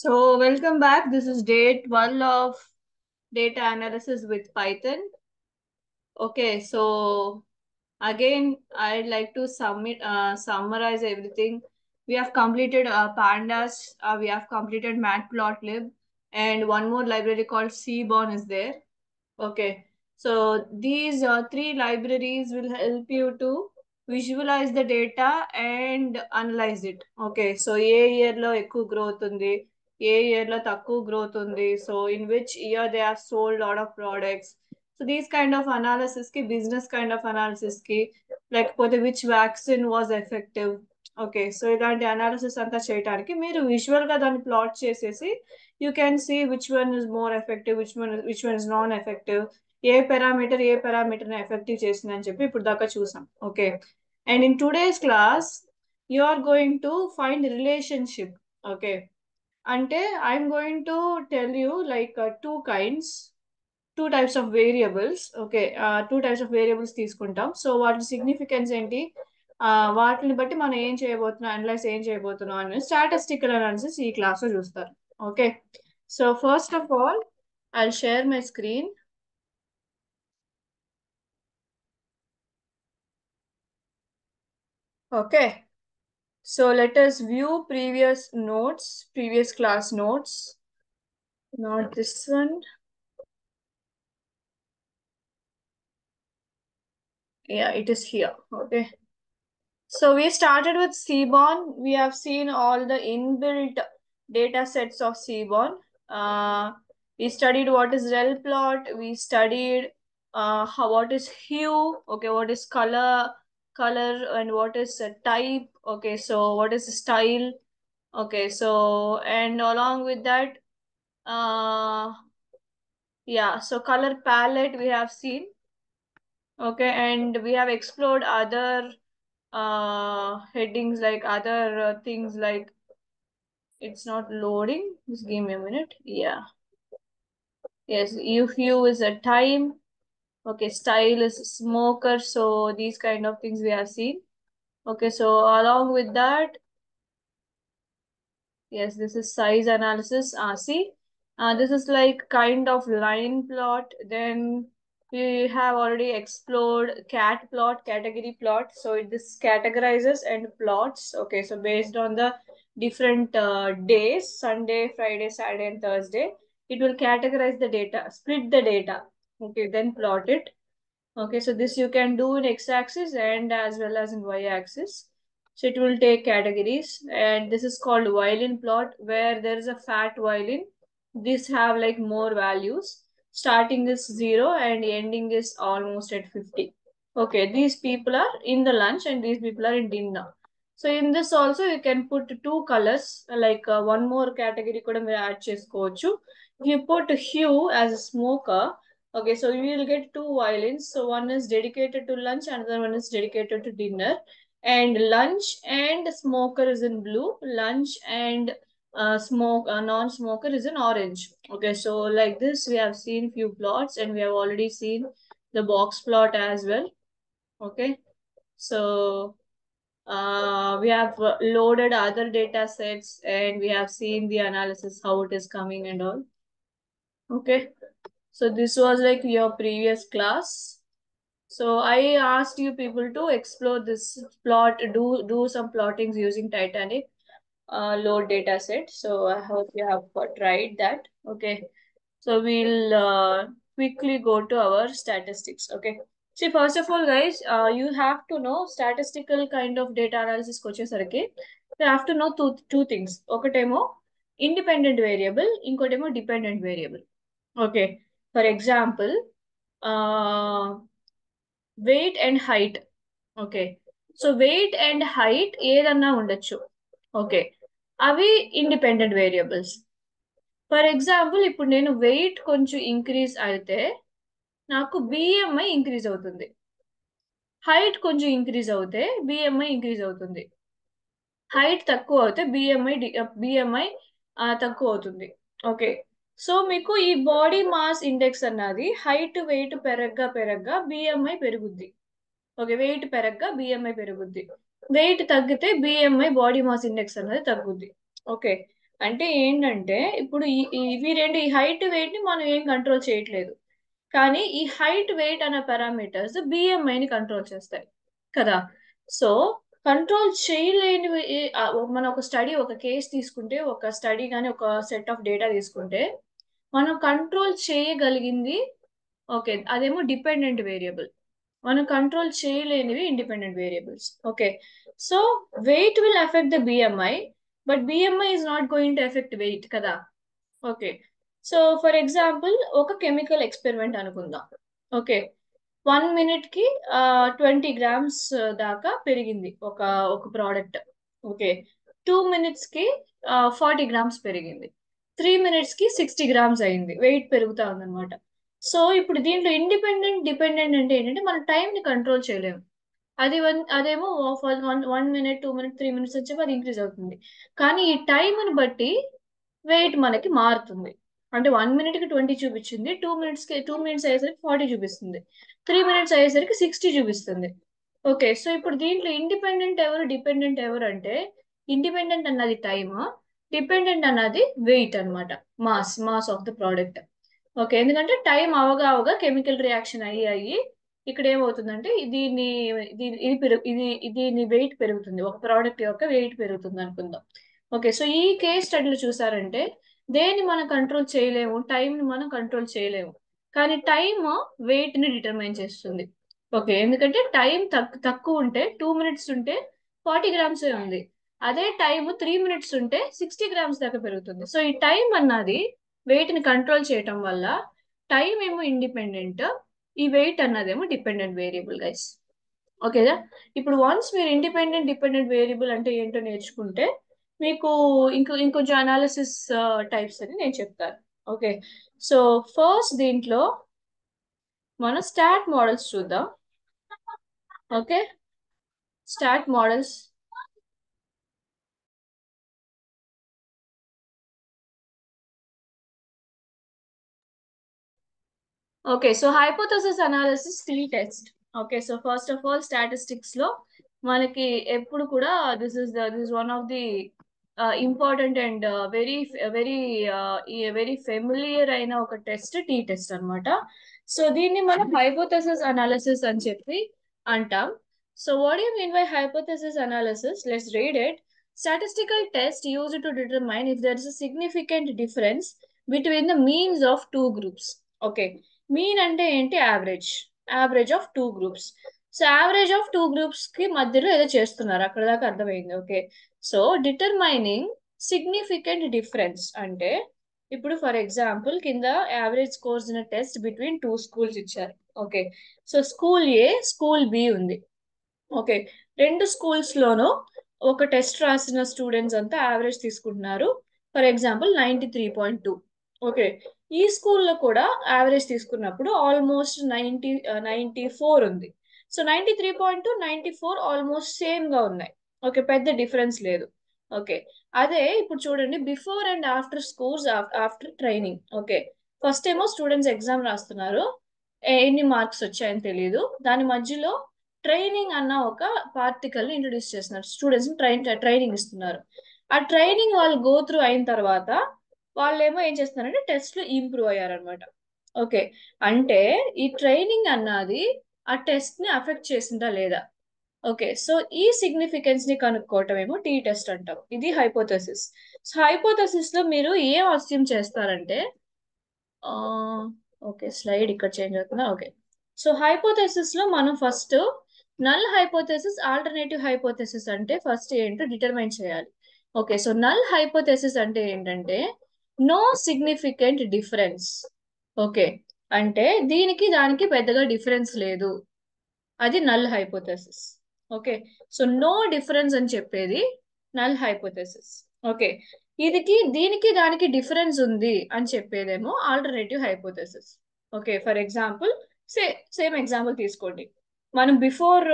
So, welcome back. This is day 12 of data analysis with Python. Okay, so again, I'd like to summarize everything. We have completed Pandas, we have completed Matplotlib, and one more library called Seaborn is there. Okay, so these three libraries will help you to visualize the data and analyze it. Okay, so A year లో ఎక్కువ growth ఉంది, ఏ year లో తక్కువ growth ఉంది, so in which year they have sold lot of products. So these kind of analysis కి business kind of analysis కి లేకపోతే which vaccine was effective. Okay, so ఇలాంటి అనాలిసిస్ అంతా చేయడానికి మీరు విజువల్ గా దాన్ని ప్లాట్ చేసేసి you can see which one is more effective, which one is non effective, ఏ పారామీటర్ ని ఎఫెక్టివ్ చేసిందని చెప్పి ఇప్పుడు దాకా చూసాం. Okay, and in today's class you are going to find relationship. Okay, అంటే I'm going to tell you like two types of variables. Okay, two types of variables తీసుకుంటాం. So వాటి సిగ్నిఫికెన్స్ ఏంటి, వాటిని బట్టి మనం ఏం చేయబోతున్నాం, అనలైజ్ ఏం చేయబోతున్నాం అనేది స్టాటిస్టికల్ అనాలిసిస్ ఈ క్లాస్ లో చూస్తారు. Okay, so first of all I'll share my screen. Okay, so let us view previous class notes. Not this one. Yeah, it is here. Okay, so we started with Seaborn. We have seen all the inbuilt data sets of Seaborn. We studied what is rel plot. We studied what is hue. Okay, what is color, and what is type. Okay, so what is style. Okay, so and along with that, uh, yeah, so color palette we have seen. Okay, and we have explored other headings like other things like it's not loading. Just give me a minute. Yeah, yes, hue is a time. Okay, style is smoker. So these kind of things we have seen. Okay, so along with that, yes, this is size analysis. See, this is like kind of line plot. Then we have already explored cat plot, category plot. So this categorizes and plots. Okay, so based on the different days, Sunday, Friday, Saturday, and Thursday, it will categorize the data, split the data. Okay, then plot it. Okay, so this you can do in x-axis and as well as in y-axis. So it will take categories, and this is called violin plot where there is a fat violin. These have like more values. Starting is 0 and ending is almost at 50. Okay, these people are in the lunch and these people are in dinner. So in this also you can put two colors, like one more category kuda మీరు add చేసుకోవచ్చు. If you put hue as a smoker, okay, so you will get two violins. So one is dedicated to lunch, another one is dedicated to dinner. And lunch and smoker is in blue. Lunch and non-smoker is in orange. Okay, so like this we have seen few plots, and we have already seen the box plot as well. Okay, so we have loaded other data sets, and we have seen the analysis how it is coming and all. Okay, so this was like your previous class. So I asked you people to explore this plot, do some plottings using Titanic load data set. So I hope you have tried that. Okay, so we'll quickly go to our statistics. Okay, see, first of all, guys, you have to know statistical kind of data analysis వచ్చేసరికి you have to know two things. ఒకటేమో independent variable, ఇంకోటేమో dependent variable. Okay, for example, uh, weight and height. Okay, so weight and height ఏదన్నా ఉండొచ్చు. Okay, అవి independent variables. For example, ఇప్పుడు నేను wait కొంచెం increase అయితే నాకు బిఎంఐ ఇంక్రీజ్ అవుతుంది. హైట్ కొంచెం ఇంక్రీజ్ అవుతే బిఎంఐ ఇంక్రీజ్ అవుతుంది. హైట్ తక్కువ అవుతే బిఎంఐ తక్కువ అవుతుంది. ఓకే, సో మీకు ఈ బాడీ మాస్ ఇండెక్స్ అన్నది హైట్ వెయిట్ పెరగ్గా బిఎంఐ పెరుగుద్ది. ఓకే, వెయిట్ పెరగ్గా బిఎంఐ పెరుగుద్ది. వెయిట్ తగ్గితే బిఎంఐ బాడీ మాస్ ఇండెక్స్ అనేది తగ్గుద్ది. ఓకే, అంటే ఏంటంటే ఇప్పుడు ఇవి రెండు, ఈ హైట్ వెయిట్ ని మనం ఏం కంట్రోల్ చేయట్లేదు. కానీ ఈ హైట్ వెయిట్ అనే పారామీటర్స్ బిఎంఐని కంట్రోల్ చేస్తాయి కదా. సో కంట్రోల్ చేయలేనివి మనం ఒక స్టడీ, ఒక కేసు తీసుకుంటే, ఒక స్టడీ కానీ ఒక సెట్ ఆఫ్ డేటా తీసుకుంటే, మనం కంట్రోల్ చేయగలిగింది ఓకే అదేమో డిపెండెంట్ వేరియబుల్, మనం కంట్రోల్ చేయలేనివి independent variables. Okay, so weight will affect the BMI, but BMI is not going to affect weight కదా. ఓకే, సో ఫర్ ఎగ్జాంపుల్ ఒక కెమికల్ ఎక్స్పెరిమెంట్ అనుకుందాం. Okay, 1 minute కి 20 గ్రామ్స్ దాకా పెరిగింది ఒక ఒక ప్రోడక్ట్. ఓకే, 2 మినిట్స్ కి 40 గ్రామ్స్ పెరిగింది, 3 మినిట్స్ కి 60 గ్రామ్స్ అయింది, వెయిట్ పెరుగుతా ఉందన్నమాట. సో ఇప్పుడు దీంట్లో ఇండిపెండెంట్ డిపెండెంట్ అంటే ఏంటంటే మనం టైం ని కంట్రోల్ చేయలేము. అదేమో వన్ మినిట్, 2 మినిట్, 3 మినిట్స్ వచ్చేది అది ఇంక్రీజ్ అవుతుంది. కానీ ఈ టైంని బట్టి వెయిట్ మనకి మారుతుంది. అంటే 1 మినిట్ కి 20 చూపించింది, 2 మినిట్స్ అయ్యేసరికి 40 చూపిస్తుంది, 3 మినిట్స్ అయ్యేసరికి 60 చూపిస్తుంది. ఓకే, సో ఇప్పుడు దీంట్లో ఇండిపెండెంట్ ఎవరు, డిపెండెంట్ ఎవరు అంటే, ఇండిపెండెంట్ అన్నది టైమ్, డిపెండెంట్ అన్నది వెయిట్ అన్నమాట, mass of the product. Okay, ఎందుకంటే టైం అవగా అవగా కెమికల్ రియాక్షన్ అయ్యి అయ్యి ఇక్కడ ఏమవుతుందంటే దీన్ని దీని వెయిట్ పెరుగుతుంది, ఒక ప్రోడక్ట్ యొక్క వెయిట్ పెరుగుతుంది అనుకుందాం. ఓకే, సో ఈ కేస్ స్టడీలు చూసారంటే దేన్ని మనం కంట్రోల్ చేయలేము, టైం ని మనం కంట్రోల్ చేయలేము. కానీ టైమ్ వెయిట్ ని డిటర్మైన్ చేస్తుంది. ఓకే, ఎందుకంటే టైం తక్కువ ఉంటే, 2 మినిట్స్ ఉంటే 40 గ్రామ్స్ ఉంది, అదే టైం 3 మినిట్స్ ఉంటే 60 గ్రామ్స్ దాకా పెరుగుతుంది. సో ఈ టైం అన్నది వెయిట్ ని కంట్రోల్ చేయటం వల్ల టైం ఏమో ఇండిపెండెంట్, ఈ వెయిట్ అన్నదేమో డిపెండెంట్ వేరియబుల్ గైస్. ఓకేదా. ఇప్పుడు వన్స్ మీరు ఇండిపెండెంట్ డిపెండెంట్ వేరియబుల్ అంటే ఏంటో నేర్చుకుంటే మీకు ఇంకొంచెం అనాలిసిస్ టైప్స్ అని నేను చెప్తాను. ఓకే, సో ఫస్ట్ దీంట్లో మనం స్టాట్ మోడల్స్ చూద్దాం. Okay, stat models. Okay, so hypothesis analysis tea test. Okay, so first of all statistics లో మనకి ఎప్పుడు కూడా this one of the important and very very very familiar అయిన ఒక టెస్ట్ టీ టెస్ట్ అన్నమాట. సో దీన్ని మనం హైపోథసిస్ అనాలిసిస్ అని చెప్పి అంటాం. So what you mean by hypothesis analysis? Let's read it. Statistical test used to determine if there is a significant difference between the means of two groups. Okay, mean అంటే ఏంటి? Average, average of two groups. So average of two groups కి మధ్యలో ఏదో చేస్తున్నారు, అక్కడ దాకా అర్థమైంది. Okay, so determining significant difference అంటే, ఇప్పుడు ఫర్ ఎగ్జాంపుల్ కింద average scores in test between two schools ఇచ్చారు. ఓకే, సో స్కూల్ ఏ, స్కూల్ బి ఉంది. ఓకే, రెండు స్కూల్స్ లోనూ ఒక టెస్ట్ రాసిన స్టూడెంట్స్ అంతా యావరేజ్ తీసుకుంటున్నారు. For example 93.2. ఓకే, ఈ స్కూల్లో కూడా యావరేజ్ తీసుకున్నప్పుడు ఆల్మోస్ట్ 94 ఉంది. సో 93.2, 94 ఆల్మోస్ట్ సేమ్ గా ఉన్నాయి. ఓకే, పెద్ద డిఫరెన్స్ లేదు. ఓకే, అదే ఇప్పుడు చూడండి before and after scores, after training. Okay, first ఏమో స్టూడెంట్స్ ఎగ్జామ్ రాస్తున్నారు, ఎన్ని మార్క్స్ వచ్చాయని తెలియదు, దాని మధ్యలో ట్రైనింగ్ అన్న ఒక పార్టికల్ ని ఇంట్రొడ్యూస్ చేస్తున్నారు, స్టూడెంట్స్ ట్రైనింగ్ ఇస్తున్నారు. ఆ ట్రైనింగ్ వాళ్ళు గో త్రూ అయిన తర్వాత వాళ్ళు ఏమో ఏం చేస్తున్నారంటే టెస్ట్ లో ఇంప్రూవ్ అయ్యారనమాట. ఓకే, అంటే ఈ ట్రైనింగ్ అన్నది ఆ టెస్ట్ ని అఫెక్ట్ చేసిందా లేదా. ఓకే, సో ఈ సిగ్నిఫికెన్స్ ని కనుక్కోవటం ఏమో టీ టెస్ట్ అంటాం. ఇది హైపోథసిస్. సో హైపోథసిస్ లో మీరు ఏం అస్యూమ్ చేస్తారంటే, ఓకే స్లైడ్ ఇక్కడ చేంజ్ అవుతుందా. ఓకే, సో హైపోథెసిస్ లో మనం first null hypothesis, alternative hypothesis అంటే ఫస్ట్ ఏంటో డిటర్మైన్ చేయాలి. ఓకే, సో నల్ హైపోథెసిస్ అంటే ఏంటంటే నో సిగ్నిఫికెంట్ డిఫరెన్స్. ఓకే, అంటే దీనికి దానికి పెద్దగా డిఫరెన్స్ లేదు, అది null hypothesis. Okay, so no difference అని చెప్పేది నల్ హైపోథెసిస్. ఓకే, దీనికి దానికి డిఫరెన్స్ ఉంది అని చెప్పేదేమో alternative hypothesis. Okay, for example same example తీసుకోండి. మనం బిఫోర్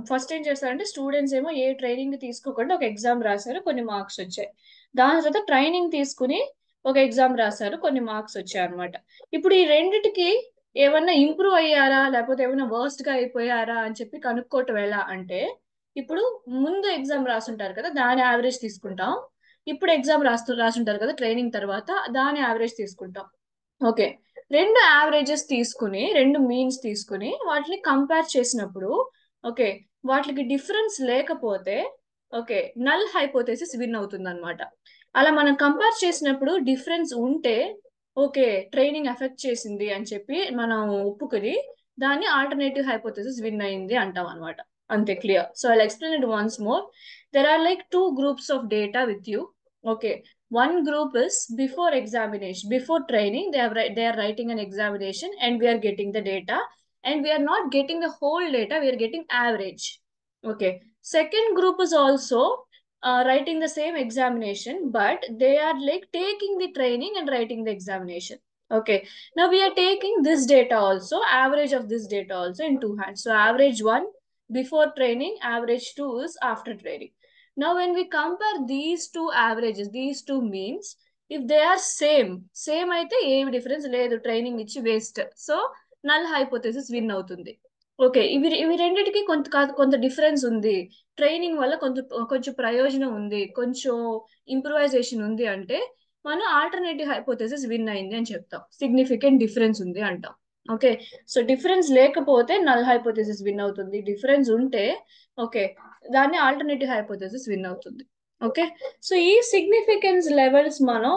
ఫస్ట్ ఏం చేస్తారంటే స్టూడెంట్స్ ఏమో ఏ ట్రైనింగ్ తీసుకోకుండా ఒక ఎగ్జామ్ రాశారు, కొన్ని మార్క్స్ వచ్చాయి. దాని తర్వాత ట్రైనింగ్ తీసుకుని ఒక ఎగ్జామ్ రాశారు, కొన్ని మార్క్స్ వచ్చాయి అనమాట. ఇప్పుడు ఈ రెండిటికి ఏమన్నా ఇంప్రూవ్ అయ్యారా లేకపోతే ఏమైనా వర్స్ట్ గా అయిపోయారా అని చెప్పి కనుక్కోవటం ఎలా అంటే, ఇప్పుడు ముందు ఎగ్జామ్ రాసుంటారు కదా, దాని యావరేజ్ తీసుకుంటాం. ఇప్పుడు ఎగ్జామ్ రాసుంటారు కదా ట్రైనింగ్ తర్వాత, దాని యావరేజ్ తీసుకుంటాం. ఓకే, రెండు యావరేజెస్ తీసుకుని, రెండు మీన్స్ తీసుకుని వాటిని కంపేర్ చేసినప్పుడు, ఓకే, వాటికి డిఫరెన్స్ లేకపోతే, ఓకే, నల్ హైపోథెసిస్ విన్ అవుతుంది అనమాట. అలా మనం కంపేర్ చేసినప్పుడు డిఫరెన్స్ ఉంటే, ఓకే, ట్రైనింగ్ ఎఫెక్ట్ చేసింది అని చెప్పి మనం ఒప్పుకుని దాన్ని ఆల్టర్నేటివ్ హైపోథెసిస్ విన్ అయింది అంటాం అనమాట. అంతే, clear. So I explain it once more. There are like two groups of data with you. Okay, one group is before examination, before training, they are writing an examination and we are getting the data, and we are not getting the whole data, we are getting average. Okay, second group is also writing the same examination, but they are like taking the training and writing the examination. Okay, now we are taking this data also, average of this data also in two hands. So average one before training, average two is after training. Now, when we compare these two averages, these two means, if they are same అయితే ఏమి difference లేదు, training ఇచ్చి waste. So null hypothesis win అవుతుంది. Okay, ఇవి రెండిటికి కొంత difference ఉంది, training వల్ల కొంచెం ప్రయోజనం ఉంది, కొంచెం ఇంప్రూవైజేషన్ ఉంది అంటే మనం ఆల్టర్నేటివ్ హైపోథెసిస్ విన్ అయింది అని చెప్తాం. సిగ్నిఫికెంట్ డిఫరెన్స్ ఉంది అంటాం. ఓకే, సో డిఫరెన్స్ లేకపోతే నల్ హైపోథెసిస్ విన్ అవుతుంది, డిఫరెన్స్ ఉంటే, ఓకే, దాన్ని ఆల్టర్నేటివ్ హైపోథెసిస్ విన్ అవుతుంది. ఓకే, సో ఈ సిగ్నిఫికెన్స్ లెవెల్స్ మనం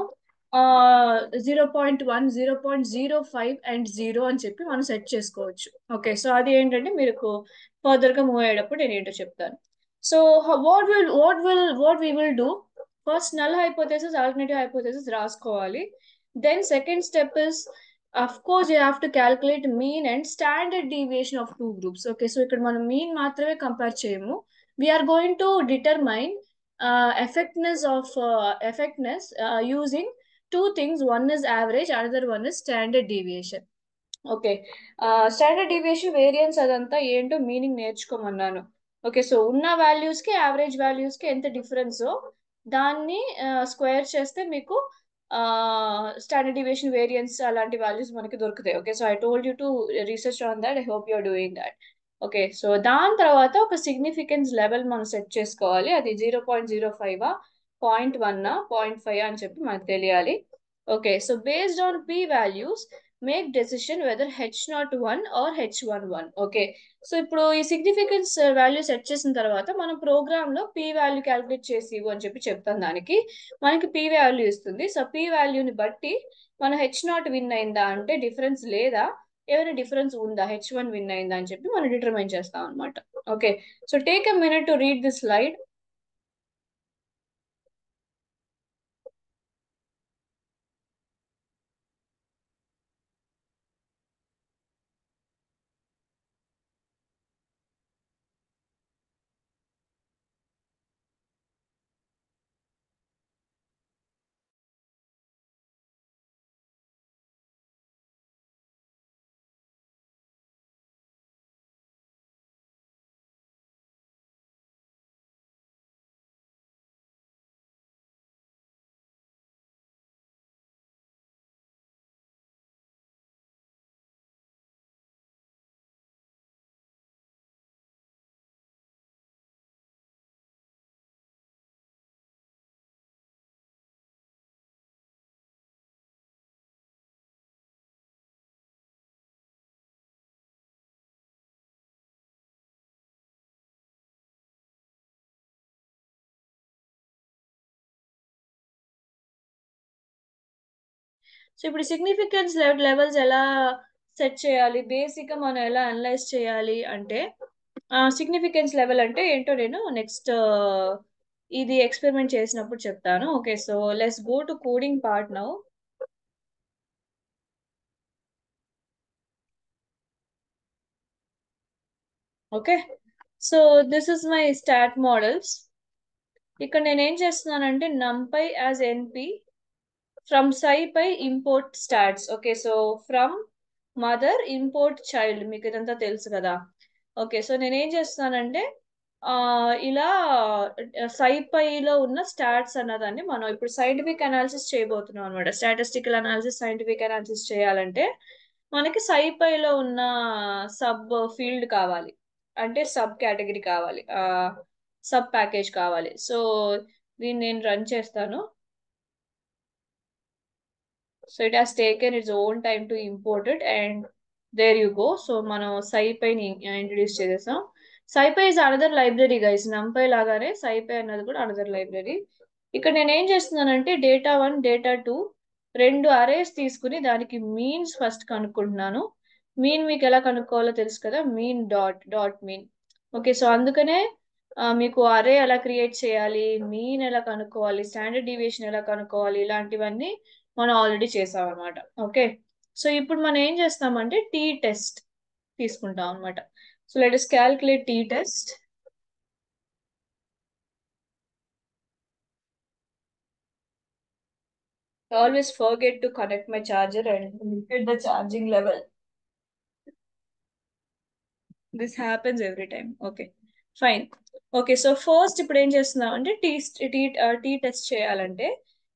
0.1, 0.05 అండ్ 0 అని చెప్పి మనం సెట్ చేసుకోవచ్చు. ఓకే, సో అది ఏంటంటే మీరు ఫర్దర్ గా మూవ్ అయ్యేటప్పుడు నేను ఏంటో చెప్తాను. So what we will do, first null hypothesis, alternative hypothesis రాసుకోవాలి. Then second step is, of course you have to calculate mean and standard deviation of two groups. Okay, so ఇక్కడ మనం mean మాత్రమే compare చేయము, we are going to determine effectiveness using two things. One is average, another one is standard deviation. Okay, standard deviation, variance అదంతా ఏంటో meaning నేర్చుకోమన్నాను. Okay, so ఉన్న values కి average values కి ఎంత డిఫరెన్సో దాన్ని స్క్వేర్ చేస్తే మీకు స్టాండర్డ్ డీవియేషన్, వేరియన్స్ అలాంటి వాల్యూస్ మనకి దొరుకుతాయి. Okay, so I told you to research on that, I hope you're doing that. Okay, so దాని తర్వాత ఒక సిగ్నిఫికెన్స్ లెవెల్ మనం సెట్ చేసుకోవాలి. అది 0.05, 0.1, 0.5 అని చెప్పి మనకు తెలియాలి. Okay, so based on P values make decision whether H01 or H11. Okay, so ఇప్పుడు ఈ సిగ్నిఫికెన్స్ వాల్యూ సెట్ చేసిన తర్వాత మనం ప్రోగ్రామ్ లో పి వాల్యూ క్యాలిక్యులేట్ చేసి ఇవ్వు అని చెప్పి చెప్తాం. దానికి మనకి పి వాల్యూ ఇస్తుంది. సో పి వాల్యూని బట్టి మనం H0 విన్ అయిందా అంటే డిఫరెన్స్ లేదా, ఏమైనా డిఫరెన్స్ ఉందా, H1 విన్ అయిందా అని చెప్పి మనం డిటర్మైన్ చేస్తాం అనమాట. Okay, so take a minute to read this slide. So ఇప్పుడు సిగ్నిఫికెన్స్ లెవెల్స్ ఎలా సెట్ చేయాలి, బేసిక్ గా మనం ఎలా అనలైజ్ చేయాలి అంటే, సిగ్నిఫికెన్స్ లెవెల్ అంటే ఏంటో నేను నెక్స్ట్ ఇది ఎక్స్పెరిమెంట్ చేసినప్పుడు చెప్తాను. Okay, so let's go to coding part now. Okay, so this is my start models. ఇక్కడ నేను ఏం చేస్తున్నానంటే numpy as np, from SciPy import stats. Okay, so from mother import child, మీకు ఇదంతా తెలుసు కదా. ఓకే, సో నేను ఏం చేస్తున్నానంటే ఇలా SciPyలో ఉన్న స్టాట్స్ అన్నదాన్ని మనం ఇప్పుడు సైంటిఫిక్ అనాలిసిస్ చేయబోతున్నాం అనమాట. స్టాటిస్టికల్ అనాలిసిస్, సైంటిఫిక్ అనాలిసిస్ చేయాలంటే మనకి SciPyలో ఉన్న సబ్ ఫీల్డ్ కావాలి, అంటే సబ్ కేటగిరీ కావాలి, సబ్ ప్యాకేజ్ కావాలి. సో దీన్ని నేను రన్ చేస్తాను. So it has taken its own time to import it and there you go. So మనం SciPy ఇంట్రడ్యూస్ చేసేసాం. SciPy is another library guys, NumPy లాగానే SciPy అన్నది కూడా అనదర్ లైబ్రరీ. ఇక్కడ నేను ఏం చేస్తున్నానంటే data1 data2 రెండు అరేస్ తీసుకుని దానికి మీన్స్ ఫస్ట్ కనుక్కుంటున్నాను. మీన్ మీకు ఎలా కనుక్కోవాలో తెలుసు కదా, mean dot mean. Okay, so అందుకనే మీకు అరే ఎలా క్రియేట్ చేయాలి, మీన్ ఎలా కనుక్కోవాలి, స్టాండర్డ్ డీవియేషన్ ఎలా కనుక్కోవాలి, ఇలాంటివన్నీ మనం ఆల్రెడీ చేసాం అనమాట. ఓకే, సో ఇప్పుడు మనం ఏం చేస్తామంటే టీ టెస్ట్ తీసుకుంటాం అనమాట. So let us calculate T test. I always forget to connect my charger and look at the charging level. This happens every time. Okay, fine. Okay, so first ఇప్పుడు ఏం చేస్తున్నాం అంటే టీ టెస్ట్ చేయాలంటే,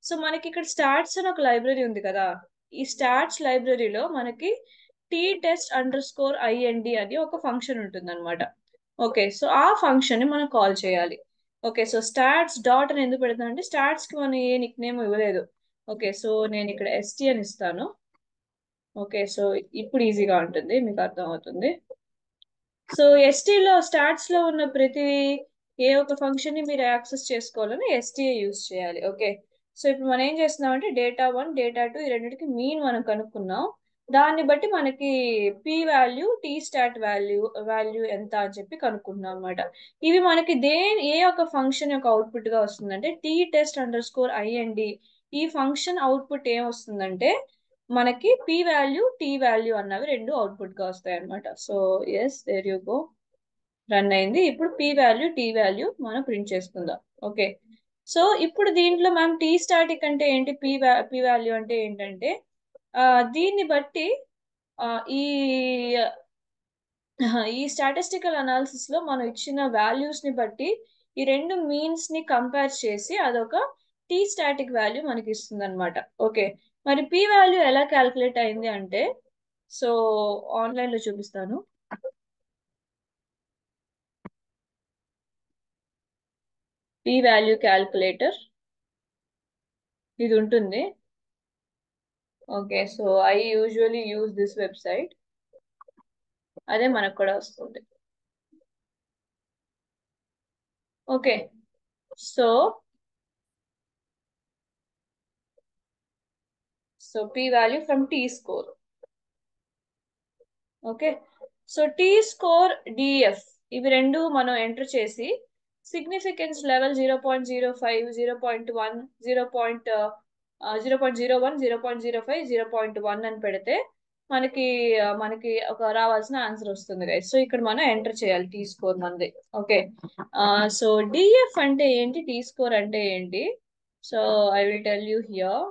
so మనకి ఇక్కడ stats అని ఒక library ఉంది కదా. ఈ స్టాట్స్ లైబ్రరీలో మనకి టీ టెస్ట్ IND అని ఒక ఫంక్షన్ ఉంటుంది అనమాట. ఓకే, సో ఆ ఫంక్షన్ ని మనం కాల్ చేయాలి. ఓకే, సో స్టాట్స్ డాట్ అని ఎందుకు పెడతాం అంటే స్టాట్స్ కి మనం ఏ నిక్ నేమ్ ఇవ్వలేదు. ఓకే, సో నేను ఇక్కడ ST అని ఇస్తాను. ఓకే, సో ఇప్పుడు ఈజీగా ఉంటుంది, మీకు అర్థం అవుతుంది. సో ఎస్టీలో స్టాట్స్ లో ఉన్న ప్రతి ఏ ఒక ఫంక్షన్ ని మీరు యాక్సెస్ చేసుకోవాలని STA యూజ్ చేయాలి. ఓకే, సో ఇప్పుడు మనం ఏం చేస్తున్నాం అంటే data1 data2 ఈ రెండింటికి మీన్ మనం కనుక్కున్నాం. దాన్ని బట్టి మనకి p-వాల్యూ టీ స్టాట్ వాల్యూ ఎంత అని చెప్పి కనుక్కుంటున్నాం అనమాట. ఇవి మనకి ఏ ఒక ఫంక్షన్ యొక్క అవుట్పుట్ గా వస్తుందంటే t_test_IND. ఈ ఫంక్షన్ అవుట్పుట్ ఏం వస్తుందంటే మనకి p-వాల్యూ t-వాల్యూ అన్నవి రెండు అవుట్పుట్ గా వస్తాయి అనమాట. So yes, there you go, run అయింది. ఇప్పుడు p-వాల్యూ t-వాల్యూ మనం ప్రింట్ చేసుకుందాం. ఓకే, సో ఇప్పుడు దీంట్లో మనం టీ స్టాటిక్ అంటే ఏంటి, p-వాల్యూ అంటే ఏంటంటే దీన్ని బట్టి ఆ, ఈ ఈ స్టాటిస్టికల్ అనాలిసిస్ లో మనం ఇచ్చిన వాల్యూస్ ని బట్టి ఈ రెండు మీన్స్ ని కంపేర్ చేసి అదొక టీ స్టాటిక్ వాల్యూ మనకి ఇస్తుంది అనమాట. ఓకే, మరి p-వాల్యూ ఎలా క్యాల్కులేట్ అయింది అంటే, సో ఆన్లైన్ లో చూపిస్తాను. p-వాల్యూ క్యాల్కులేటర్ ఇది ఉంటుంది. Okay, so I usually use this website, అదే మనకు కూడా వస్తుంది. Okay, so p value from t score. Okay, so t score DF ఇవి రెండు మనం ఎంటర్ చేసి సిగ్నిఫికెన్స్ లెవెల్ 0.05 0.1 0.01 0.05 0.1 అని పెడితే మనకి ఒక రావాల్సిన ఆన్సర్ వస్తుంది గైస్. సో ఇక్కడ మనం ఎంటర్ చేయాలి t-స్కోర్ మంది. ఓకే, సో DF అంటే ఏంటి, t-స్కోర్ అంటే ఏంటి, so I will tell you here.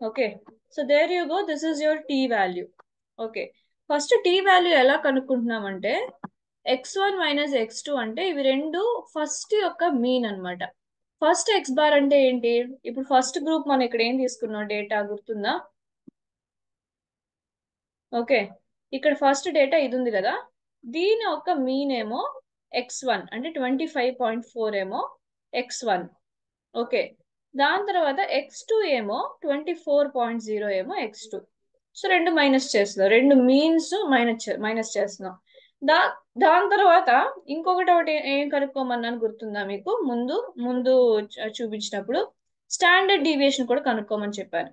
Okay, so there you go, this is your t value. Okay, first t value ఎలా కనుక్కుంటున్నామంటే x1 - x2 అంటే ఇవి రెండు ఫస్ట్ యొక్క మీన్ అన్నమాట. ఫస్ట్ x బార్ అంటే ఏంటి, ఇప్పుడు ఫస్ట్ గ్రూప్ మనం ఇక్కడ ఏం తీసుకున్నాం, డేటా గుర్తుందా. ఓకే, ఇక్కడ ఫస్ట్ డేటా ఇది ఉంది కదా, దీని యొక్క మీన్ ఏమో x1 అంటే 25.4 ఏమో x1. ఓకే, దాని తర్వాత x2 ఏమో 24.0 ఏమో x2. సో రెండు మైనస్ చేస్తున్నాం, రెండు మీన్స్ మైనస్ చేస్తున్నాం. దా దాని తర్వాత ఇంకొకటి ఒకటి ఏం కనుక్కోమన్నాను గుర్తుందా మీకు, ముందు ముందు చూపించినప్పుడు స్టాండర్డ్ డీవియేషన్ కూడా కనుక్కోమని చెప్పాను.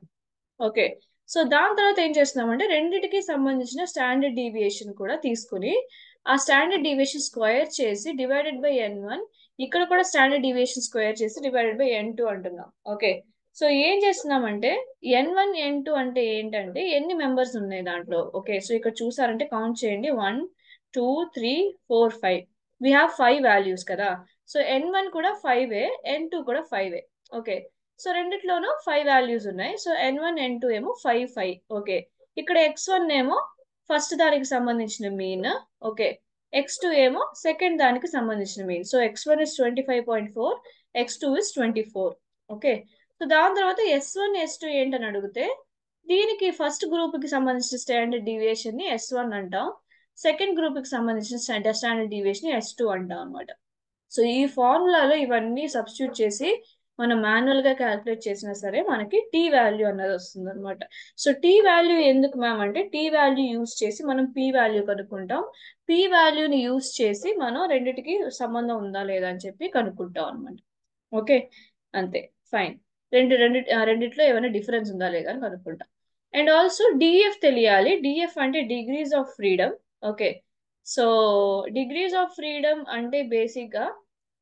ఓకే, సో దాని తర్వాత ఏం చేస్తున్నామంటే రెండిటికి సంబంధించిన స్టాండర్డ్ డీవియేషన్ కూడా తీసుకుని ఆ స్టాండర్డ్ డీవియేషన్ స్క్వేర్ చేసి డివైడెడ్ బై N1, ఇక్కడ కూడా స్టాండర్డ్ డీవియేషన్ స్క్వేర్ చేసి డివైడెడ్ బై N2 అంటున్నాం. ఓకే, సో ఏం చేస్తున్నామంటే N1 N2 అంటే ఏంటంటే ఎన్ని మెంబర్స్ ఉన్నాయి దాంట్లో. ఓకే, సో ఇక్కడ చూసారంటే కౌంట్ చేయండి, 1 2 3 4 5. వీ హ్యావ్ 5 వాల్యూస్ కదా, సో N1 కూడా 5 N2 కూడా 5. ఓకే, సో రెండిట్లోనూ 5 వాల్యూస్ ఉన్నాయి. సో N1 N2 ఏమో 5 5. ఓకే, ఇక్కడ x1 ఏమో ఫస్ట్ దానికి సంబంధించిన మీన్. ఓకే, x2 ఏమో సెకండ్ దానికి సంబంధించిన mean. So x1 is 25.4, x2 is 24. Okay, so దాని తర్వాత S1 S2 ఏంటని అడిగితే దీనికి ఫస్ట్ గ్రూప్ కి సంబంధించిన స్టాండర్డ్ డీవియేషన్ ని S1 అంటాం, సెకండ్ గ్రూప్ కి సంబంధించిన స్టాండర్డ్ డీవియేషన్ S2 అంటాం అనమాట. సో ఈ ఫార్ములాలో ఇవన్నీ సబ్స్టిట్యూట్ చేసి మనం మాన్యువల్ గా క్యాల్కులేట్ చేసినా సరే మనకి టీ వాల్యూ అన్నది వస్తుంది అనమాట. సో టీ వాల్యూ ఎందుకు మ్యామ్ అంటే టీ వాల్యూ యూస్ చేసి మనం పీ వాల్యూ కనుక్కుంటాం. పీ వాల్యూని యూస్ చేసి మనం రెండిటికి సంబంధం ఉందా లేదా అని చెప్పి కనుక్కుంటాం అనమాట. ఓకే, అంతే, ఫైన్. రెండిట్లో ఏమైనా డిఫరెన్స్ ఉందా లేదా అని కనుక్కుంటాం. అండ్ ఆల్సో డిఎఫ్ తెలియాలి. డిఎఫ్ అంటే degrees of freedom. Okay, so degrees of freedom అంటే బేసిక్ గా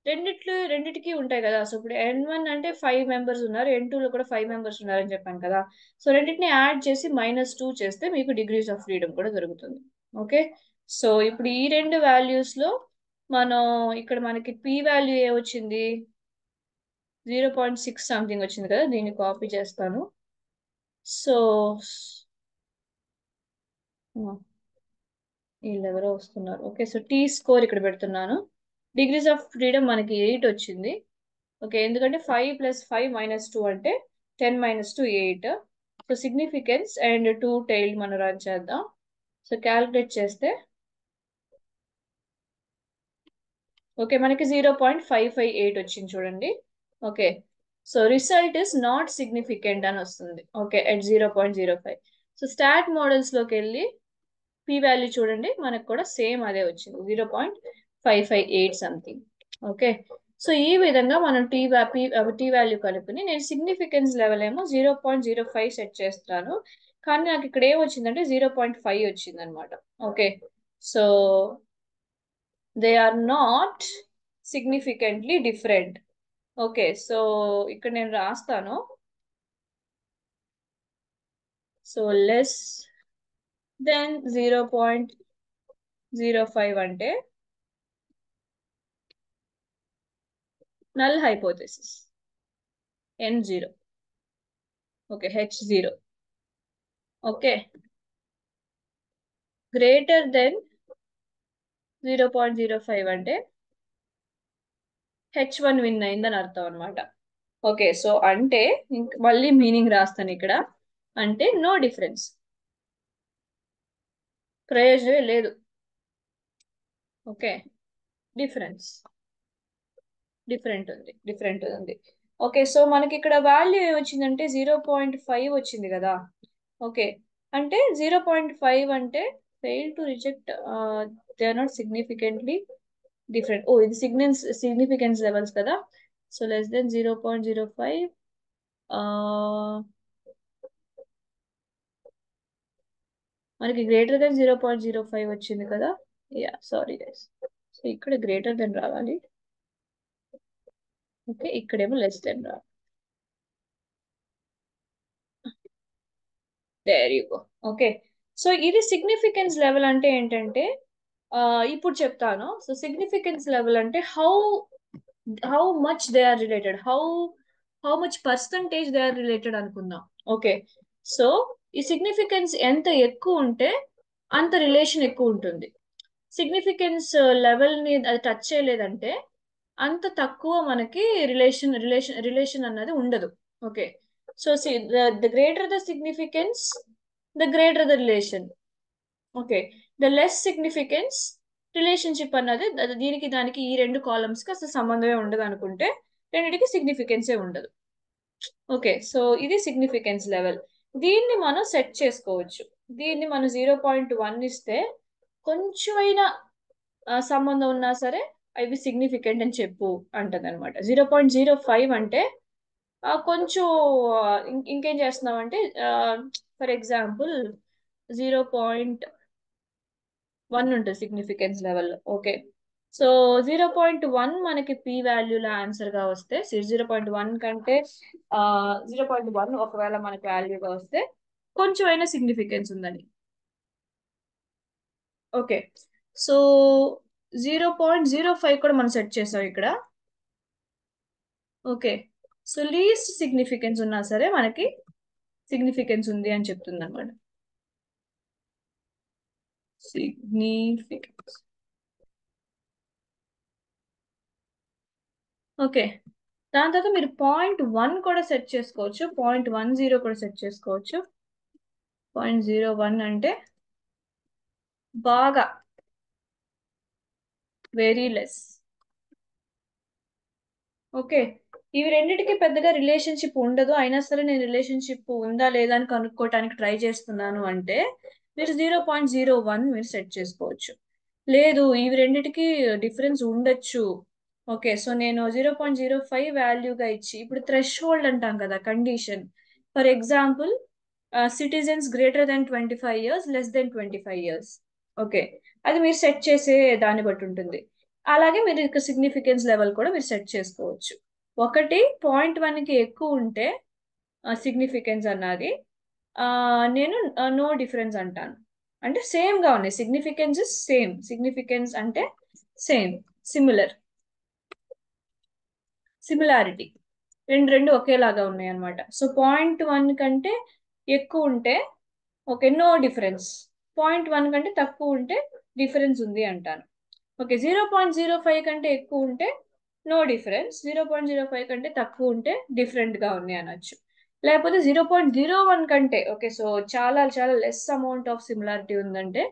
రెండిటికి ఉంటాయి కదా. సో ఇప్పుడు N1 అంటే 5 మెంబర్స్ ఉన్నారు, N2 లో కూడా 5 మెంబర్స్ ఉన్నారని చెప్పాను కదా. సో రెండింటిని యాడ్ చేసి -2 చేస్తే మీకు డిగ్రీస్ ఆఫ్ ఫ్రీడమ్ కూడా దొరుకుతుంది. ఓకే, సో ఇప్పుడు ఈ రెండు వాల్యూస్ లో మనం ఇక్కడ మనకి పి వాల్యూ ఏ వచ్చింది, 0.6 సంథింగ్ వచ్చింది కదా. దీన్ని కాపీ చేస్తాను. సో వీళ్ళెవరో వస్తున్నారు. ఓకే, సో టీ స్కోర్ ఇక్కడ పెడుతున్నాను. డిగ్రీస్ ఆఫ్ ఫ్రీడమ్ మనకి 8 వచ్చింది. ఓకే, ఎందుకంటే 5 + 5 - 2 అంటే 10 - 2 8. సో సిగ్నిఫికెన్స్ అండ్ 2 టైల్ మనం రన్ చేద్దాం. సో క్యాల్కులేట్ చేస్తే ఓకే మనకి 0.558 వచ్చింది చూడండి. Okay, so result is not significant అని వస్తుంది. Okay, at 0.05. So start models లోకి వెళ్ళి పి వాల్యూ చూడండి, మనకు కూడా సేమ్ అదే వచ్చింది, 0.558 సంథింగ్. ఓకే, సో ఈ విధంగా మనం టీ వాల్యూ కనుక్కుని నేను సిగ్నిఫికెన్స్ లెవెల్ ఏమో 0.05 సెట్ చేస్తున్నాను. కానీ నాకు ఇక్కడ ఏం వచ్చిందంటే 0.5 వచ్చింది అనమాట. Okay, so they are not significantly different. Okay, so ఇక్కడ నేను రాస్తాను. సో లెస్ దెన్ 0.05 అంటే null hypothesis N0. Okay, H0. Okay, greater than 0.05 అంటే H1 విన్ అయిందని అర్థం అనమాట. ఓకే, సో అంటే మళ్ళీ మీనింగ్ రాస్తాను ఇక్కడ. అంటే నో డిఫరెన్స్, ప్రయోజనమే లేదు. ఓకే, డిఫరెన్స్ డిఫరెంట్ ఉంది. ఓకే, సో మనకి ఇక్కడ వాల్యూ ఏమొచ్చిందంటే 0.5 వచ్చింది కదా. ఓకే, అంటే 0.5 అంటే fail to reject, they are not significantly different. Oh ఇది సిగ్నిఫికెన్స్ లెవెల్స్ కదా. సో లెస్ దెన్ 0.05, మనకి గ్రేటర్ దెన్ 0.05 వచ్చింది కదా. యా సారీ గైస్, సో ఇక్కడ గ్రేటర్ దెన్ రావాలి. ఓకే, ఇక్కడేమో లెస్ దెన్ రావాలి. There you go. Okay, so ఇది సిగ్నిఫికెన్స్ లెవెల్ అంటే ఏంటంటే ఇప్పుడు చెప్తాను. సో సిగ్నిఫికెన్స్ లెవెల్ అంటే how much they are related, how much percentage they are related అనుకుందాం. ఓకే, సో ఈ సిగ్నిఫికెన్స్ ఎంత ఎక్కువ ఉంటే అంత రిలేషన్ ఎక్కువ ఉంటుంది. సిగ్నిఫికెన్స్ లెవెల్ ని అది టచ్ చేయలేదంటే అంత తక్కువ మనకి రిలేషన్ అన్నది ఉండదు. Okay, so the greater the significance, the greater the relation. Okay, the less significance, relationship అన్నది దీనికి దానికి ఈ రెండు కాలమ్స్ కి అసలు సంబంధమే ఉండదు అనుకుంటే రెండింటికి సిగ్నిఫికెన్సే ఉండదు. ఓకే, సో ఇది సిగ్నిఫికెన్స్ లెవెల్. దీన్ని మనం సెట్ చేసుకోవచ్చు. దీన్ని మనం 0.1 ఇస్తే కొంచెమైనా సంబంధం ఉన్నా సరే అవి సిగ్నిఫికెంట్ అని చెప్పు అంటది అనమాట. 0.05 అంటే కొంచెం ఇంకేం చేస్తున్నాం అంటే ఫర్ ఎగ్జాంపుల్ 0.1 ఉంటుంది సిగ్నిఫికెన్స్ లెవెల్. ఓకే, సో 0.1 మనకి పి వాల్యూల ఆన్సర్ గా వస్తే 0.1 కంటే 0.1 ఒకవేళ మనకి వాల్యూగా వస్తే కొంచెం అయినా సిగ్నిఫికెన్స్ ఉందని. ఓకే, సో 0.05 కూడా మనం సెట్ చేసాం ఇక్కడ. ఓకే, సో లీస్ట్ సిగ్నిఫికెన్స్ ఉన్నా సరే మనకి సిగ్నిఫికెన్స్ ఉంది అని చెప్తుంది అనమాట. సిగ్నిఫికెన్స్. ఓకే, దాని తర్వాత మీరు 0.1 కూడా సెట్ చేసుకోవచ్చు, 0.10 కూడా సెట్ చేసుకోవచ్చు. 0.01 అంటే బాగా వెరీ లెస్. ఓకే, ఇవి రెండిటికి పెద్దగా రిలేషన్షిప్ ఉండదు, అయినా సరే నేను రిలేషన్షిప్ ఉందా లేదా అని కనుక్కోవటానికి ట్రై చేస్తున్నాను అంటే మీరు 0.01 మీరు సెట్ చేసుకోవచ్చు. లేదు ఇవి రెండిటికి డిఫరెన్స్ ఉండొచ్చు, ఓకే, సో నేను 0.05 వాల్యూగా ఇచ్చి, ఇప్పుడు థ్రెష్ హోల్డ్ అంటాం కదా, condition. For example, citizens greater than 25 years, less than 25 years. Okay, అది మీరు సెట్ చేసే దాన్ని బట్టి ఉంటుంది. అలాగే మీరు ఇక సిగ్నిఫికెన్స్ లెవెల్ కూడా మీరు సెట్ చేసుకోవచ్చు. ఒకటి 0.1కి ఎక్కువ ఉంటే సిగ్నిఫికెన్స్ అన్నది, ఆ, నేను నో డిఫరెన్స్ అంటాను. అంటే సేమ్ గా ఉన్నాయి, సిగ్నిఫికెన్స్ సేమ్, సిగ్నిఫికెన్స్ అంటే సేమ్, సిమిలర్, సిమిలారిటీ, రెండు రెండు ఒకేలాగా ఉన్నాయి అనమాట. సో 0.1 కంటే ఎక్కువ ఉంటే ఓకే, నో డిఫరెన్స్. 0.1 కంటే తక్కువ ఉంటే డిఫరెన్స్ ఉంది అంటాను. ఓకే, 0.05 కంటే ఎక్కువ ఉంటే నో డిఫరెన్స్, 0.05 కంటే తక్కువ ఉంటే డిఫరెంట్ గా ఉంది అనొచ్చు. లేకపోతే 0.01 కంటే, ఓకే, సో చాలా చాలా లెస్ అమౌంట్ ఆఫ్ సిమిలారిటీ ఉందంటే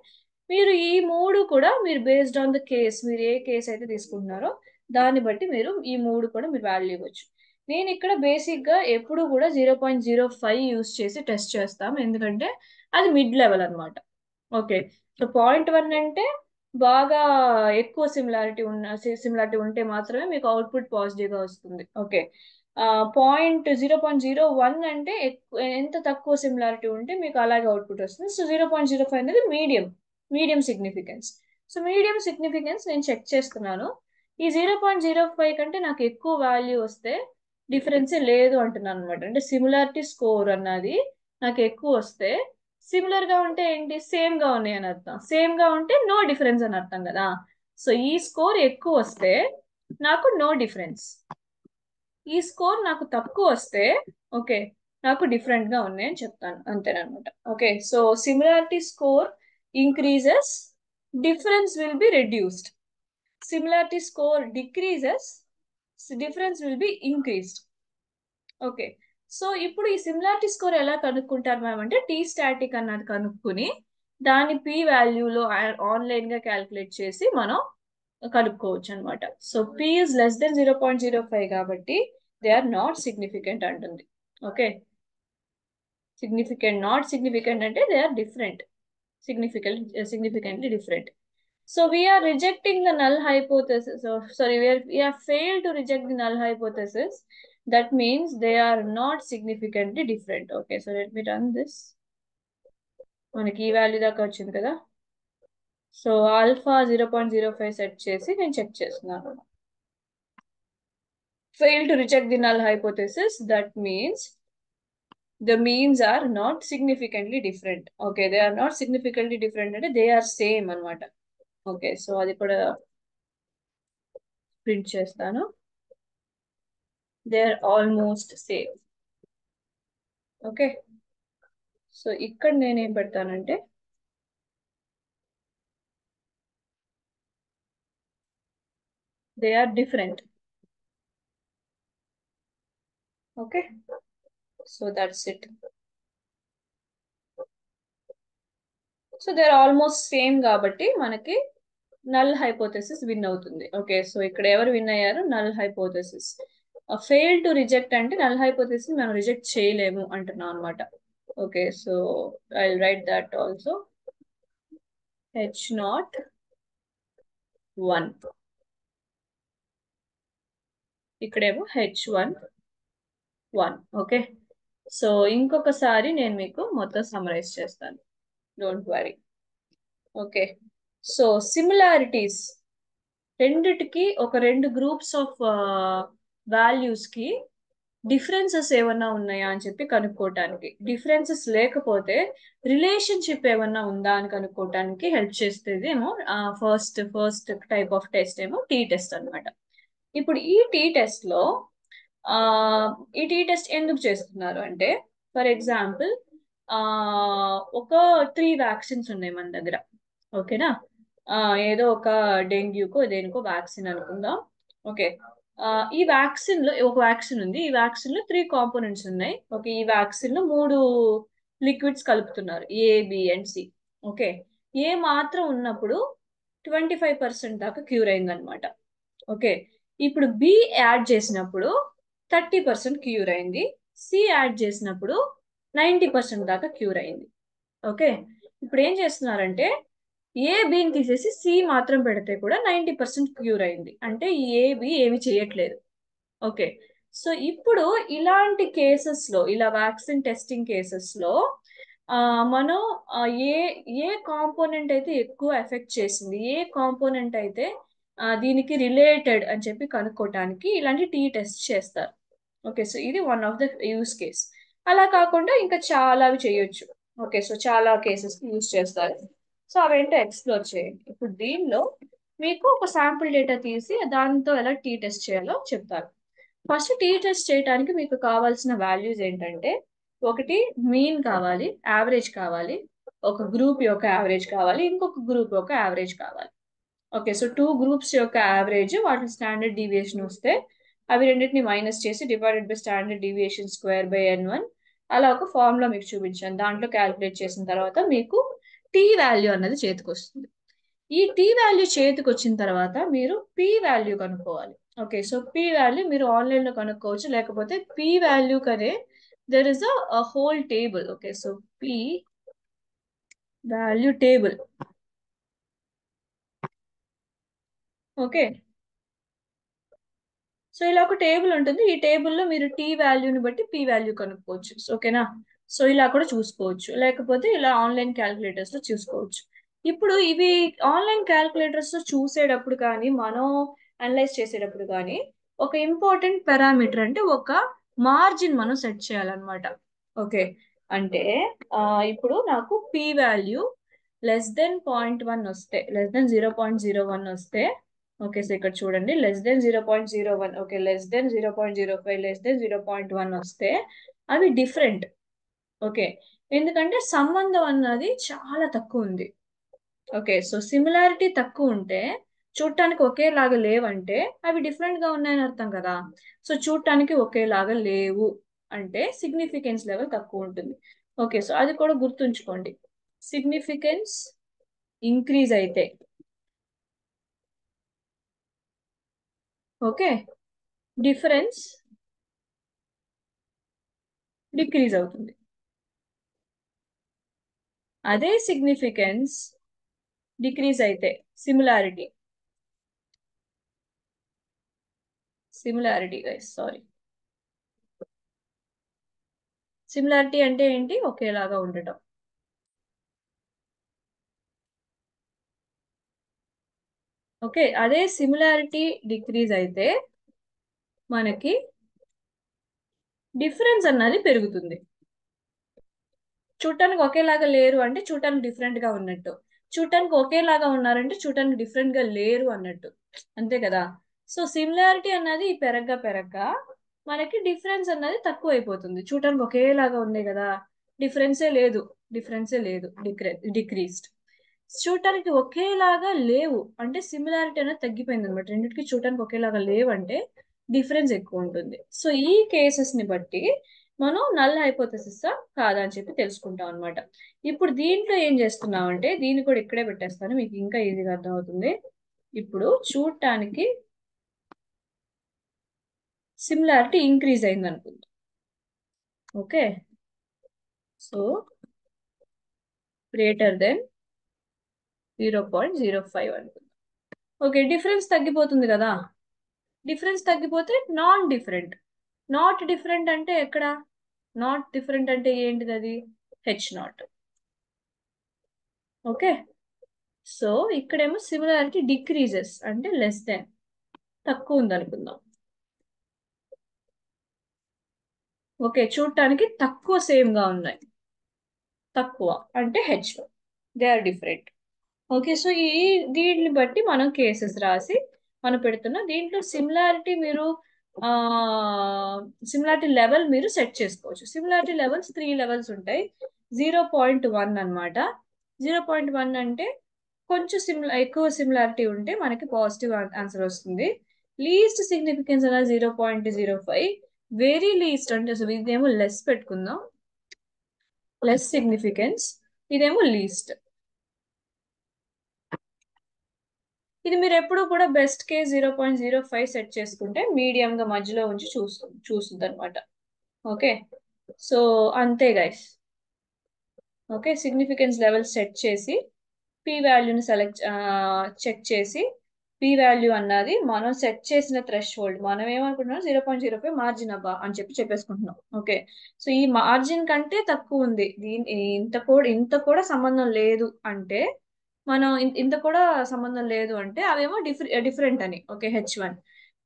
మీరు ఈ మూడు కూడా మీరు బేస్డ్ ఆన్ ద కేస్, మీరు ఏ కేస్ అయితే తీసుకుంటున్నారో దాన్ని బట్టి మీరు ఈ మూడు కూడా మీరు వాల్యూ ఇవ్వచ్చు. నేను ఇక్కడ బేసిక్ గా ఎప్పుడు కూడా 0.05 యూస్ చేసి టెస్ట్ చేస్తాం, ఎందుకంటే అది మిడ్ లెవెల్ అన్నమాట. ఓకే, సో 0.1 అంటే బాగా ఎక్కువ సిమిలారిటీ ఉంటే మాత్రమే మీకు అవుట్పుట్ పాజిటివ్ గా వస్తుంది. ఓకే, 0.01 అంటే ఎంత తక్కువ సిమిలారిటీ ఉంటే మీకు అలాగే అవుట్పుట్ వస్తుంది. సో 0.05 అనేది medium significance. So medium significance నేను చెక్ చేస్తున్నాను. ఈ 0.05 కంటే నాకు ఎక్కువ వాల్యూ వస్తే డిఫరెన్సే లేదు అంటున్నాను అనమాట. అంటే సిమిలారిటీ స్కోర్ అన్నది నాకు ఎక్కువ వస్తే, సిమిలర్ గా ఉంటే ఏంటి, సేమ్ గా ఉన్నాయి అని అర్థం, సేమ్ గా ఉంటే నో డిఫరెన్స్ అని అర్థం కదా. సో ఈ స్కోర్ ఎక్కువ వస్తే నాకు నో డిఫరెన్స్, ఈ స్కోర్ నాకు తక్కువ వస్తే ఓకే నాకు డిఫరెంట్ గా ఉన్నాయి అని చెప్తాను, అంతేనమాట. Okay, so similarity score increases, difference will be reduced. Similarity score decreases, difference will be increased. Okay, so ఇప్పుడు ఈ సిమిలారిటీ స్కోర్ ఎలా కనుక్కుంటారు మ్యామ్ అంటే, టీ స్టాటిక్ అన్నది కనుక్కుని దాని పి వాల్యూలో ఆన్లైన్ గా క్యాల్కులేట్ చేసి మనం కనుక్కోవచ్చు అనమాట. So P is less than 0.05 కాబట్టి దే ఆర్ నాట్ సిగ్నిఫికెంట్ అంటుంది. ఓకే, నాట్ సిగ్నిఫికెంట్ అంటే they are different, significantly different. So we are rejecting the null hypothesis. So, sorry, we have failed to reject the null hypothesis. That means they are not significantly different. Okay, so let me run this. మనకి ఈ value దాకా వచ్చింది కదా. So alpha 0.05 set చేసి నేను check చేస్తున్నాను. Fail to reject the null hypothesis. That means the means are not significantly different. Okay, they are not significantly different అంటే they are same అన్నమాట. ఓకే, సో అది కూడా ప్రింట్ చేస్తాను. They are almost same. Okay, so ఇక్కడ నేనేం పెడతానంటే they are different. Okay, so that's it. So they are almost same కాబట్టి మనకి నల్ హైపోథెసిస్ విన్ అవుతుంది. ఓకే, సో ఇక్కడ ఎవరు విన్ అయ్యారు, null hypothesis. Fail to reject అంటే నల్ హైపోథెసిస్ మనం రిజెక్ట్ చేయలేము అంటున్నాం అనమాట. Okay, so I will write that also. H01, ఇక్కడేమో H11. ఓకే, సో ఇంకొకసారి నేను మీకు మొత్తం సమరైజ్ చేస్తాను, don't worry. Okay, so similarities రెండిటికి ఒక రెండు గ్రూప్స్ ఆఫ్ వాల్యూస్ కి డిఫరెన్సెస్ ఏమన్నా ఉన్నాయా అని చెప్పి కనుక్కోవటానికి, డిఫరెన్సెస్ లేకపోతే రిలేషన్షిప్ ఏమన్నా ఉందా అని కనుక్కోవటానికి హెల్ప్ చేసేది ఏమో ఫస్ట్ టైప్ ఆఫ్ టెస్ట్ ఏమో టీ టెస్ట్ అన్నమాట. ఇప్పుడు ఈ టీ టెస్ట్ లో ఆ ఈ టీ టెస్ట్ ఎందుకు చేస్తున్నారు అంటే, ఫర్ ఎగ్జాంపుల్ ఆ ఒక 3 వ్యాక్సిన్స్ ఉన్నాయి మన దగ్గర. ఓకేనా, ఆ ఏదో ఒక డెంగ్యూకో దేనికో వ్యాక్సిన్ అనుకుందాం. ఓకే, ఈ వ్యాక్సిన్ లో ఒక వ్యాక్సిన్ ఉంది, ఈ వ్యాక్సిన్ లో 3 కాంపోనెంట్స్ ఉన్నాయి. ఓకే, ఈ వ్యాక్సిన్ లో 3 లిక్విడ్స్ కలుపుతున్నారు, A B and C. Okay, A మాత్రం ఉన్నప్పుడు 25% దాకా క్యూర్ అయింది అనమాట. ఓకే, ఇప్పుడు బి యాడ్ చేసినప్పుడు 30% క్యూర్ అయింది, సి యాడ్ చేసినప్పుడు 90% దాకా క్యూర్ అయింది. ఓకే, ఇప్పుడు ఏం చేస్తున్నారంటే ఏ బిని తీసేసి సి మాత్రం పెడితే కూడా 90% క్యూర్ అయింది, అంటే ఈ ఏ బి ఏమి చేయట్లేదు. ఓకే, సో ఇప్పుడు ఇలాంటి కేసెస్ లో, ఇలా వ్యాక్సిన్ టెస్టింగ్ కేసెస్ లో మనం ఏ ఏ కాంపోనెంట్ అయితే ఎక్కువ ఎఫెక్ట్ చేసింది, ఏ కాంపోనెంట్ అయితే దీనికి రిలేటెడ్ అని చెప్పి కనుక్కోవటానికి ఇలాంటి టీ టెస్ట్ చేస్తారు. ఓకే, సో ఇది one of the use case. అలా కాకుండా ఇంకా చాలా చేయొచ్చు. ఓకే, సో చాలా కేసెస్ యూస్ చేస్తారు. సో అవేంటో ఎక్స్ప్లోర్ చేయండి. ఇప్పుడు దీనిలో మీకు ఒక శాంపుల్ డేటా తీసి దాంతో ఎలా టీ టెస్ట్ చేయాలో చెప్తారు. ఫస్ట్ టీ టెస్ట్ చేయడానికి మీకు కావాల్సిన వాల్యూస్ ఏంటంటే, ఒకటి మీన్ కావాలి, యావరేజ్ కావాలి, ఒక గ్రూప్ యొక్క యావరేజ్ కావాలి, ఇంకొక గ్రూప్ యొక్క యావరేజ్ కావాలి. ఓకే, సో టూ గ్రూప్స్ యొక్క యావరేజ్, వాటి స్టాండర్డ్ డీవియేషన్ వస్తే అవి రెండింటిని మైనస్ చేసి divided by standard deviation square by n1 అలా ఒక ఫార్ములా మీకు చూపించాను. దాంట్లో క్యాలిక్యులేట్ చేసిన తర్వాత మీకు టీ వాల్యూ అన్నది చేతికి వస్తుంది. ఈ టీ వాల్యూ చేతికి వచ్చిన తర్వాత మీరు పి వాల్యూ కనుక్కోవాలి. ఓకే, సో పి వాల్యూ మీరు ఆన్లైన్ లో కనుక్కోవచ్చు, లేకపోతే పి వాల్యూ కనే there is a whole table. Okay, so P value table. Okay, so ఇలా ఒక టేబుల్ ఉంటుంది. ఈ టేబుల్లో మీరు టీ వాల్యూని బట్టి పి వాల్యూ కనుక్కోవచ్చు. ఓకేనా, సో ఇలా కూడా చూసుకోవచ్చు, లేకపోతే ఇలా ఆన్లైన్ క్యాలిక్యులేటర్స్ లో చూసుకోవచ్చు. ఇప్పుడు ఇవి ఆన్లైన్ క్యాలిక్యులేటర్స్ లో చూసేటప్పుడు కానీ, మనం అనలైజ్ చేసేటప్పుడు కానీ, ఒక ఇంపార్టెంట్ పారామీటర్ అంటే ఒక మార్జిన్ మనం సెట్ చేయాలన్నమాట. ఓకే, అంటే ఇప్పుడు నాకు పి వాల్యూ లెస్ దెన్ 0.1 వస్తే, లెస్ దెన్ 0.01 వస్తే, ఓకే, సో ఇక్కడ చూడండి less than 0.01, okay, less than 0.05, less than 0.1 వస్తే అవి డిఫరెంట్. ఓకే, ఎందుకంటే సంబంధం అన్నది చాలా తక్కువ ఉంది. ఓకే, సో సిమిలారిటీ తక్కువ ఉంటే, చూడటానికి ఒకేలాగా లేవంటే అవి డిఫరెంట్ గా ఉన్నాయని అర్థం కదా. సో చూడటానికి ఒకేలాగా లేవు అంటే సిగ్నిఫికెన్స్ లెవెల్ తక్కువ ఉంటుంది. ఓకే, సో అది కూడా గుర్తుంచుకోండి. సిగ్నిఫికెన్స్ ఇంక్రీజ్ అయితే, ఓకే, డిఫరెన్స్ డిక్రీజ్ అవుతుంది. అదే సిగ్నిఫికెన్స్ డిక్రీజ్ అయితే, similarity, similarity guys, sorry, similarity అంటే ఏంటి? ఒకేలాగా ఉండటం. ఓకే, అదే సిమిలారిటీ డిక్రీజ్ అయితే మనకి డిఫరెన్స్ అన్నది పెరుగుతుంది. చూడటానికి ఒకేలాగా లేరు అంటే చూడటానికి డిఫరెంట్ గా ఉన్నట్టు, చూడటానికి ఒకేలాగా ఉన్నారంటే చూడటానికి డిఫరెంట్ గా లేరు అన్నట్టు, అంతే కదా. సో సిమిలారిటీ అన్నది పెరగ్గా పెరగ్గా మనకి డిఫరెన్స్ అన్నది తక్కువ అయిపోతుంది. చూడటానికి ఒకేలాగా ఉంది కదా, డిఫరెన్సే లేదు, డిఫరెన్సే లేదు, డిక్రీస్డ్. చూడటానికి ఒకేలాగా లేవు అంటే సిమిలారిటీ అనేది తగ్గిపోయింది అనమాట. రెండింటికి చూడటానికి ఒకేలాగా లేవు అంటే డిఫరెన్స్ ఎక్కువ ఉంటుంది. సో ఈ కేసెస్ ని బట్టి మనం నల్ హైపోథెసిస్ కాదా అని చెప్పి తెలుసుకుంటాం అనమాట. ఇప్పుడు దీంట్లో ఏం చేస్తున్నాం అంటే, దీన్ని కూడా ఇక్కడే పెట్టేస్తాను, మీకు ఇంకా ఈజీగా అర్థం అవుతుంది. ఇప్పుడు చూడటానికి సిమిలారిటీ ఇంక్రీజ్ అయింది అనుకుందాం. ఓకే, సో గ్రేటర్ దెన్ 0.05 అనుకుందాం. ఓకే, డిఫరెన్స్ తగ్గిపోతుంది కదా. డిఫరెన్స్ తగ్గిపోతే నాన్ డిఫరెంట్. నాట్ డిఫరెంట్ అంటే ఎక్కడ? నాట్ డిఫరెంట్ అంటే ఏంటిది? అది H0. ఓకే, సో ఇక్కడేమో సిమిలారిటీ డిక్రీజెస్ అంటే లెస్ దెన్, తక్కువ ఉంది అనుకుందాం. ఓకే, చూడటానికి తక్కువ సేమ్ గా ఉన్నాయి, తక్కువ అంటే H, they are different. Okay, so దీన్ని బట్టి మనం కేసెస్ రాసి మనం పెడుతున్నాం. దీంట్లో సిమిలారిటీ మీరు సిమిలారిటీ లెవెల్ మీరు సెట్ చేసుకోవచ్చు. సిమిలారిటీ లెవెల్స్ 3 లెవెల్స్ ఉంటాయి. 0.1 అనమాట. 0.1 అంటే కొంచెం ఎక్కువ సిమిలారిటీ ఉంటే మనకి పాజిటివ్ ఆన్సర్ వస్తుంది. లీస్ట్ సిగ్నిఫికెన్స్ అనేది 0.05, వెరీ లీస్ట్ అంటే అసలు ఇదేమో లెస్ పెట్టుకుందాం, లెస్ సిగ్నిఫికెన్స్, ఇదేమో లీస్ట్. ఇది మీరు ఎప్పుడు కూడా బెస్ట్ కేస్ 0.05 సెట్ చేసుకుంటే మీడియం గా మధ్యలో ఉంచి చూస్తుంది అనమాట. ఓకే, సో అంతే guys. Okay, significance level set చేసి పీ వాల్యూని చెక్ చేసి పీ వాల్యూ అన్నది మనం సెట్ చేసిన థ్రెష్ హోల్డ్, మనం ఏమనుకుంటున్నాం 0.05 మార్జిన్ అబ్బా అని చెప్పేసుకుంటున్నాం. ఓకే, సో ఈ మార్జిన్ కంటే తక్కువ ఉంది, ఇంత కూడా సంబంధం లేదు అంటే మనం ఇంత కూడా సంబంధం లేదు అంటే అవేమో డిఫరెంట్ అని. Okay, H1.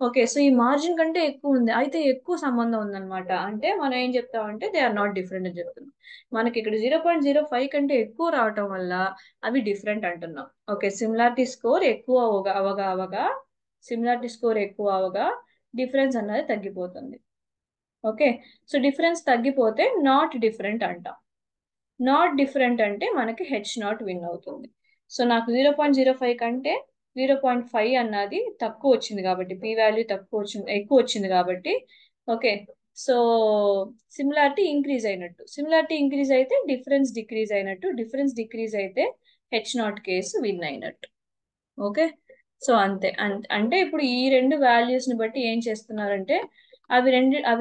ఓకే, సో ఈ మార్జిన్ కంటే ఎక్కువ ఉంది అయితే ఎక్కువ సంబంధం ఉందన్నమాట, అంటే మనం ఏం చెప్తామంటే దే ఆర్ నాట్ డిఫరెంట్ అని చెప్తున్నాం. మనకి ఇక్కడ 0.05 కంటే ఎక్కువ రావటం వల్ల అవి డిఫరెంట్ అంటున్నాం. ఓకే, సిమిలారిటీ స్కోర్ ఎక్కువ అవగా సిమిలారిటీ స్కోర్ ఎక్కువ అవగా డిఫరెన్స్ అన్నది తగ్గిపోతుంది. ఓకే, సో డిఫరెన్స్ తగ్గిపోతే నాట్ డిఫరెంట్ అంటాం. నాట్ డిఫరెంట్ అంటే మనకి H0 విన్ అవుతుంది. సో నాకు 0.05 కంటే 0.5 అన్నది తక్కువ వచ్చింది కాబట్టి, పీ వాల్యూ ఎక్కువ వచ్చింది కాబట్టి. ఓకే, సో సిమిలారిటీ ఇంక్రీజ్ అయినట్టు, సిమిలారిటీ ఇంక్రీజ్ అయితే డిఫరెన్స్ డిక్రీజ్ అయినట్టు, డిఫరెన్స్ డిక్రీజ్ అయితే H0 కేసు విన్ అయినట్టు. ఓకే, సో అంతే. అంటే ఇప్పుడు ఈ రెండు వాల్యూస్ ని బట్టి ఏం చేస్తున్నారంటే అవి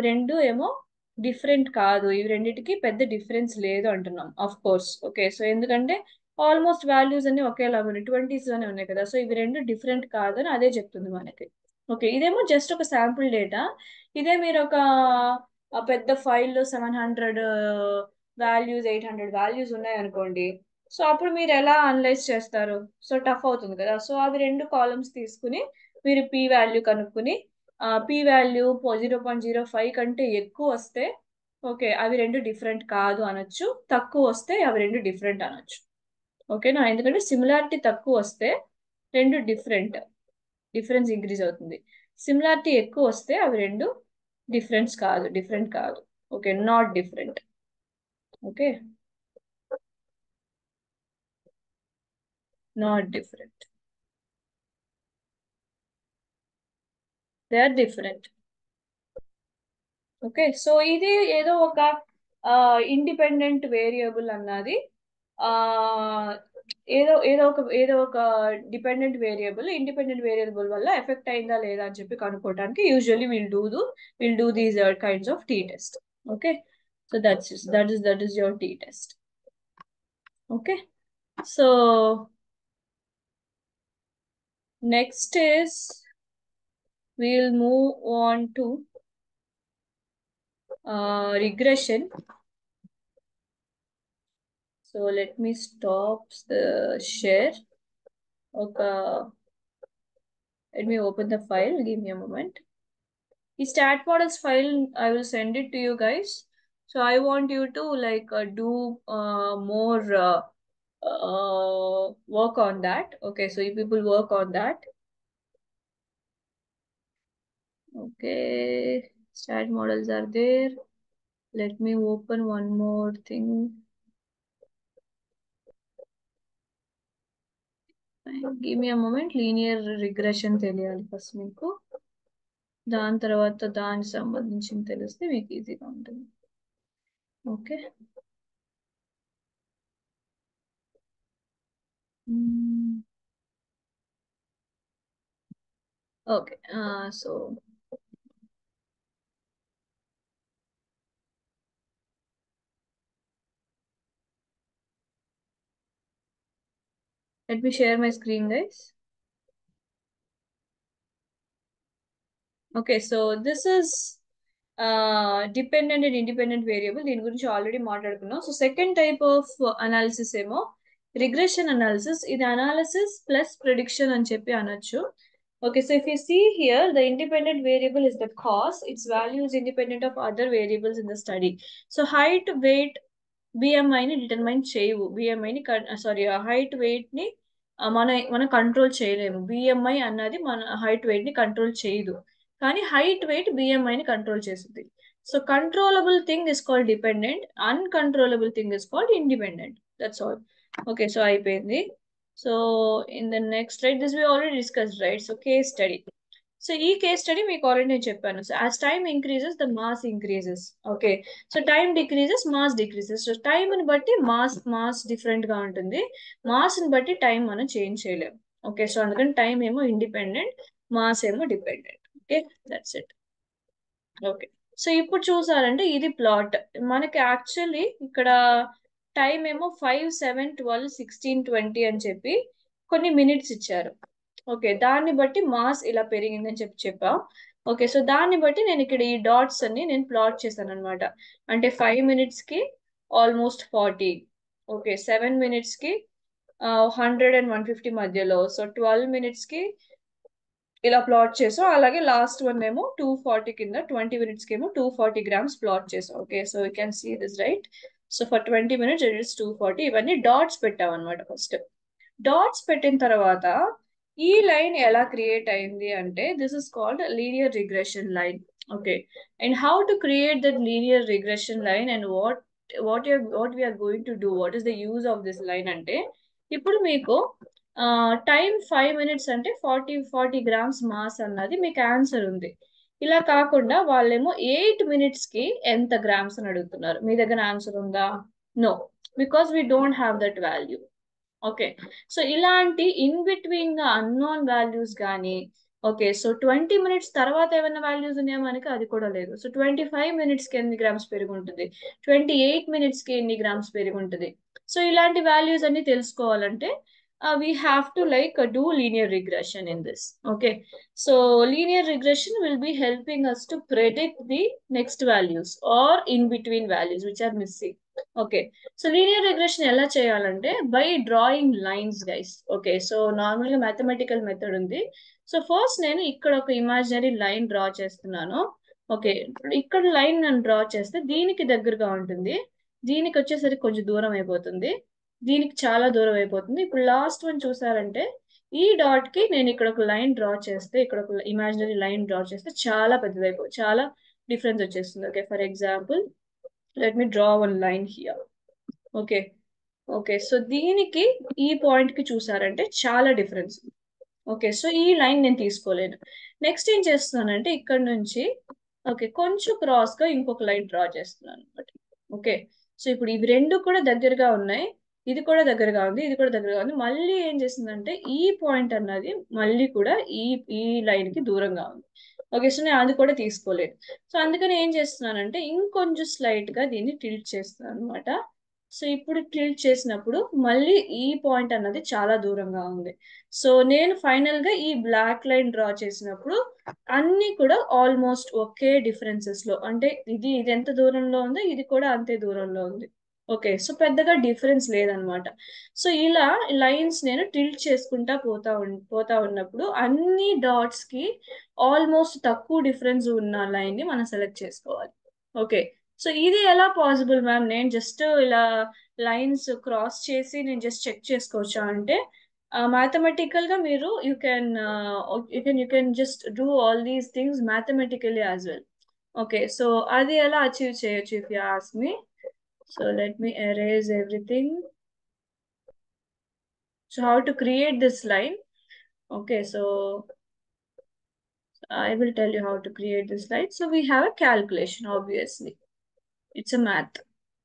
రెండు ఏమో డిఫరెంట్ కాదు, ఇవి రెండిటికి పెద్ద డిఫరెన్స్ లేదు అంటున్నాం. Of course. ఓకే, సో ఎందుకంటే ఆల్మోస్ట్ వాల్యూస్ అన్ని ఒకేలాగా ఉన్నాయి, 20s లోనే ఉన్నాయి కదా, సో ఇవి రెండు డిఫరెంట్ కాదని అదే చెప్తుంది మనకి. ఓకే, ఇదేమో జస్ట్ ఒక శాంపుల్ డేటా. ఇదే మీరు ఒక పెద్ద ఫైల్లో 700 వాల్యూస్, 800 వాల్యూస్ ఉన్నాయి అనుకోండి, సో అప్పుడు మీరు ఎలా అనలైజ్ చేస్తారు? సో టఫ్ అవుతుంది కదా. సో అవి రెండు కాలమ్స్ తీసుకుని మీరు పీ వాల్యూ కనుక్కుని, పీ వాల్యూ 0.05 కంటే ఎక్కువ వస్తే ఓకే అవి రెండు డిఫరెంట్ కాదు అనొచ్చు, తక్కువ వస్తే అవి రెండు డిఫరెంట్ అనొచ్చు. ఓకేనా, ఎందుకంటే సిమిలారిటీ తక్కువ వస్తే రెండు డిఫరెన్స్ ఇంక్రీజ్ అవుతుంది. సిమిలారిటీ ఎక్కువ వస్తే అవి రెండు డిఫరెంట్ కాదు. Okay, not different. Okay, not different, they are different. Okay, so ఇది ఏదో ఒక ఇండిపెండెంట్ వేరియబుల్ అన్నది ఆ ఏదో ఒక ఇండిపెండెంట్ వేరియబుల్ వల్ల ఎఫెక్ట్ అయిందా లేదా అని చెప్పి కనుక్కోవడానికి usually will do these kinds of t test. Okay, so that is your t test. Okay, so next is we'll move on to regression. So let me stop the share. Okay, let me open the file, give me a moment. The stat models file I will send it to you guys, so I want you to like do more work on that. Okay, so you people work on that. Okay, stat models are there. Let me open one more thing. Give me a moment. Linear regression తెలియాలి first మీకు, దాని తర్వాత దానికి సంబంధించి తెలిస్తే మీకు ఈజీగా ఉంటుంది. Okay, okay, so let me share my screen, guys. Okay, so this is dependent and independent variable, దీని గురించి ఆల్రెడీ మాట్లాడుకున్నాం. So second type of analysis ఏమో రిగ్రెషన్ అనాలిసిస్. ఇది అనాలిసిస్ ప్లస్ ప్రిడిక్షన్ అని చెప్పి అనొచ్చు. Okay, so if you see here, the independent variable is the cause. Its value is independent of other variables in the study. So height, weight, BMI ని determine చేయవు. Height weight ని మనం control చేయలేము. BMI అన్నది మన height weight ని control చేయదు, కానీ హైట్ వెయిట్ బిఎంఐ ని కంట్రోల్ చేస్తుంది. So controllable thing is called dependent, uncontrollable thing is called independent. That's all. Okay, so అయిపోయింది. So in the next right, this we already discussed, right? So case study. So ఈ case study మీకు already నేను చెప్పాను. So as time increases the mass increases. Okay, so time decreases, mass decreases. So time ని బట్టి mass different గా ఉంటుంది, mass ని బట్టి టైం మనం చేంజ్ చేయలేము. ఓకే, సో అందుకని టైం ఏమో ఇండిపెండెంట్, మాస్ ఏమో dependent. Okay, that's it. Okay, so ఇప్పుడు చూసారంటే ఇది ప్లాట్. మనకి యాక్చువల్లీ ఇక్కడ టైం ఏమో 5, 7, 12, 16, 20 అని చెప్పి కొన్ని మినిట్స్ ఇచ్చారు. ఓకే, దాన్ని బట్టి మాస్ ఇలా పెరిగిందని చెప్పా. ఓకే, సో దాన్ని బట్టి నేను ఇక్కడ ఈ డాట్స్ అన్ని నేను ప్లాట్ చేశాను అనమాట. అంటే 5 minutes కి ఆల్మోస్ట్ 40, ఓకే, 7 minutes కి 100 and 150 మధ్యలో, సో 12 minutes కి ఇలా ప్లాట్ చేసాం. అలాగే లాస్ట్ వన్ ఏమో 240 కింద 20 minutes కి ఏమో 240 grams ప్లాట్ చేసాం. Okay, so you can see this right. So for 20 minutes it is 240. ఇవన్నీ డాట్స్ పెట్టాం అనమాట. ఫస్ట్ డాట్స్ పెట్టిన తర్వాత ఈ లైన్ ఎలా క్రియేట్ అయింది అంటే this is called linear regression line. Okay, and how to create that linear regression line and what we're going to do, what is the use of this line అంటే, ఇప్పుడు మీకు time 5 minutes అంటే 40 grams mass అన్నది మీకు answer ఉంది. ఇలా కాకుండా వాళ్ళేమో 8 minutes కి ఎంత గ్రామ్స్ అని అడుగుతున్నారు. మీ దగ్గర ఆన్సర్ ఉందా? No, because we don't have that value. Okay, so ఇలాంటి ఇన్ బిట్వీన్ గా అన్నోన్ వాల్యూస్ కానీ, ఓకే, సో 20 minutes తర్వాత ఏమైనా వాల్యూస్ ఉన్నాయా మనకి, అది కూడా లేదు. సో 25 minutes కి ఎన్ని గ్రామ్స్ పెరిగి ఉంటుంది, 28 minutes కి ఎన్ని గ్రామ్స్ పెరిగి ఉంటుంది. సో ఇలాంటి వాల్యూస్ అన్ని తెలుసుకోవాలంటే we have to like do linear regression in this. Okay, so linear regression will be helping us to predict the next values or in between values which are missing. Okay, so linear regression ఎలా చేయాలంటే by drawing lines guys. Okay, so normal గా mathematical method ఉంది. So first నేను ఇక్కడ ఒక imaginary line draw చేస్తున్నాను. Okay, ఇక్కడ line నేను డ్రా చేస్తే దీనికి దగ్గరగా ఉంటుంది, దీనికి వచ్చేసరికి కొంచెం దూరం అయిపోతుంది, దీనికి చాలా దూరం అయిపోతుంది. ఇప్పుడు లాస్ట్ వన్ చూసారంటే ఈ డాట్ కి నేను ఇక్కడ ఒక లైన్ డ్రా చేస్తే, ఇక్కడ ఒక ఇమాజినరీ లైన్ డ్రా చేస్తే చాలా పెద్దదైపోతుంది, చాలా డిఫరెన్స్ వచ్చేస్తుంది. Okay, for example let me draw one line here. Okay, okay, so దీనికి ఈ పాయింట్ కి చూసారంటే చాలా డిఫరెన్స్. ఓకే, సో ఈ లైన్ నేను తీసుకోలేను. నెక్స్ట్ ఏం చేస్తున్నానంటే ఇక్కడ నుంచి ఓకే కొంచెం క్రాస్ గా ఇంకొక లైన్ డ్రా చేస్తున్నాను అనమాట. ఓకే, సో ఇప్పుడు ఇవి రెండు కూడా దగ్గరగా ఉన్నాయి, ఇది కూడా దగ్గరగా ఉంది, ఇది కూడా దగ్గరగా ఉంది. మళ్ళీ ఏం చేసిందంటే ఈ పాయింట్ అన్నది మళ్ళీ కూడా ఈ ఈ లైన్ కి దూరంగా ఉంది. ఓకే, సో నేను అది కూడా తీసుకోలేదు. సో అందుకని ఏం చేస్తున్నానంటే ఇంకొంచెం స్లైట్ గా దీన్ని టిల్ట్ చేస్తున్నాను అనమాట. సో ఇప్పుడు టిల్ట్ చేసినప్పుడు మళ్ళీ ఈ పాయింట్ అన్నది చాలా దూరంగా ఉంది. సో నేను ఫైనల్ గా ఈ బ్లాక్ లైన్ డ్రా చేసినప్పుడు అన్ని కూడా ఆల్మోస్ట్ ఒకే డిఫరెన్సెస్ లో, అంటే ఇది ఎంత దూరంలో ఉందో ఇది కూడా అంతే దూరంలో ఉంది. ఓకే, సో పెద్దగా డిఫరెన్స్ లేదనమాట. సో ఇలా లైన్స్ నేను టిల్ట్ చేసుకుంటా పోతా ఉన్నప్పుడు అన్ని డాట్స్ కి ఆల్మోస్ట్ తక్కువ డిఫరెన్స్ ఉన్న లైన్ ని మనం సెలెక్ట్ చేసుకోవాలి. ఓకే, సో ఇది ఎలా పాసిబుల్ మ్యామ్, నేను జస్ట్ ఇలా లైన్స్ క్రాస్ చేసి నేను జస్ట్ చెక్ చేసుకోవచ్చా అంటే మ్యాథమెటికల్ గా మీరు you can just do all these things mathematically as well. Okay, so అది ఎలా అచీవ్ చేయొచ్చు if you ask me. So let me erase everything. So how to create this line? Okay, so I will tell you how to create this line. So we have a calculation, obviously. It's a math.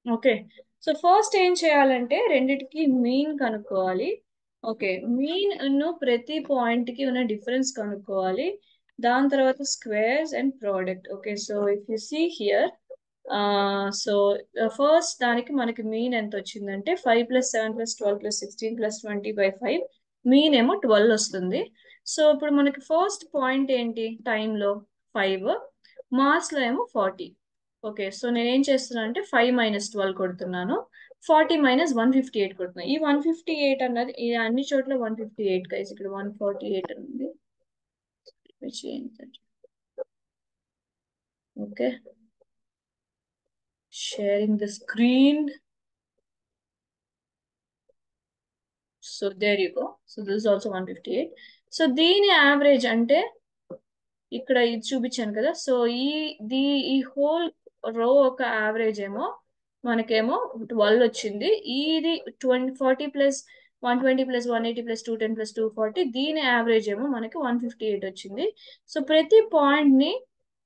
Okay, so first ఏం చేయాలంటే రెండిటికి mean కనుక్కోవాలి. Okay, mean ప్రతి point కి ఉన్న difference కనుక్కోవాలి. దాని తర్వాత squares and product. Okay, so if you see here, so first దానికి మనకి మీన్ ఎంత వచ్చిందంటే 5 + 7 + 12 + 16 + 20/5, మీన్ ఏమో 12 వస్తుంది. సో ఇప్పుడు మనకి ఫస్ట్ పాయింట్ ఏంటి, టైంలో 5, మాస్ లో ఏమో 40. ఓకే, సో నేను ఏం చేస్తున్నాను అంటే 5 - 12 కొడుతున్నాను, 40 - 158 కొడుతున్నాను. ఈ 158 అన్నది ఈ అన్ని చోట్ల 158 గైస్, ఇక్కడ 148 అని ఉంది. Okay, sharing the screen. So there you go. So this is also 158. So దీని యావరేజ్ అంటే ఇక్కడ ఇది చూపించాను కదా, సో ఈ హోల్ రో ఒక యావరేజ్ ఏమో మనకేమో 12 వచ్చింది. ఇది 40 + 120 + 180 + 210 + 240, దీని యావరేజ్ ఏమో మనకి 158 వచ్చింది. సో ప్రతి పాయింట్ ని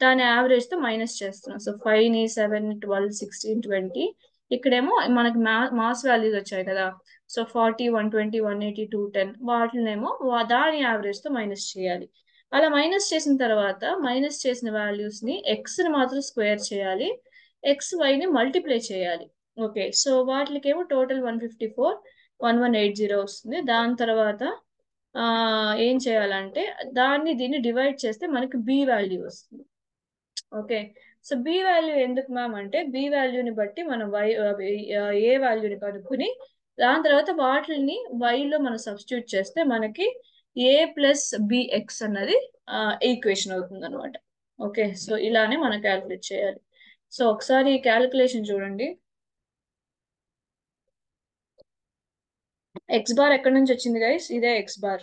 దాని యావరేజ్ తో మైనస్ చేస్తున్నాం. సో 5ని 7, 12, 16, 20 ఇక్కడేమో మనకి మాస్ వాల్యూస్ వచ్చాయి కదా. సో 40, 120, 180, 210 వాటినేమో దాని యావరేజ్ తో మైనస్ చేయాలి. అలా మైనస్ చేసిన తర్వాత మైనస్ చేసిన వాల్యూస్ ని ఎక్స్ ని మాత్రం స్క్వేర్ చేయాలి, ఎక్స్ వై ని మల్టిప్లై చేయాలి. ఓకే, సో వాటికేమో టోటల్ 154, 1180 వస్తుంది. దాని తర్వాత ఏం చేయాలంటే దీన్ని డివైడ్ చేస్తే మనకి బి వాల్యూ వస్తుంది. ఓకే, సో బి వాల్యూ ఎందుకు మ్యామ్ అంటే బి వాల్యూని బట్టి మనం ఏ వాల్యూని కనుక్కుని దాని తర్వాత వాటిని వైలో మనం సబ్స్టిట్యూట్ చేస్తే మనకి ఏ ప్లస్ బిఎక్స్ అన్నది ఈక్వేషన్ అవుతుంది అనమాట. ఓకే, సో ఇలానే మనం క్యాలిక్యులేట్ చేయాలి. సో ఒకసారి ఈ క్యాలిక్యులేషన్ చూడండి. ఎక్స్ బార్ ఎక్కడి నుంచి వచ్చింది గైస్? ఇదే ఎక్స్ బార్.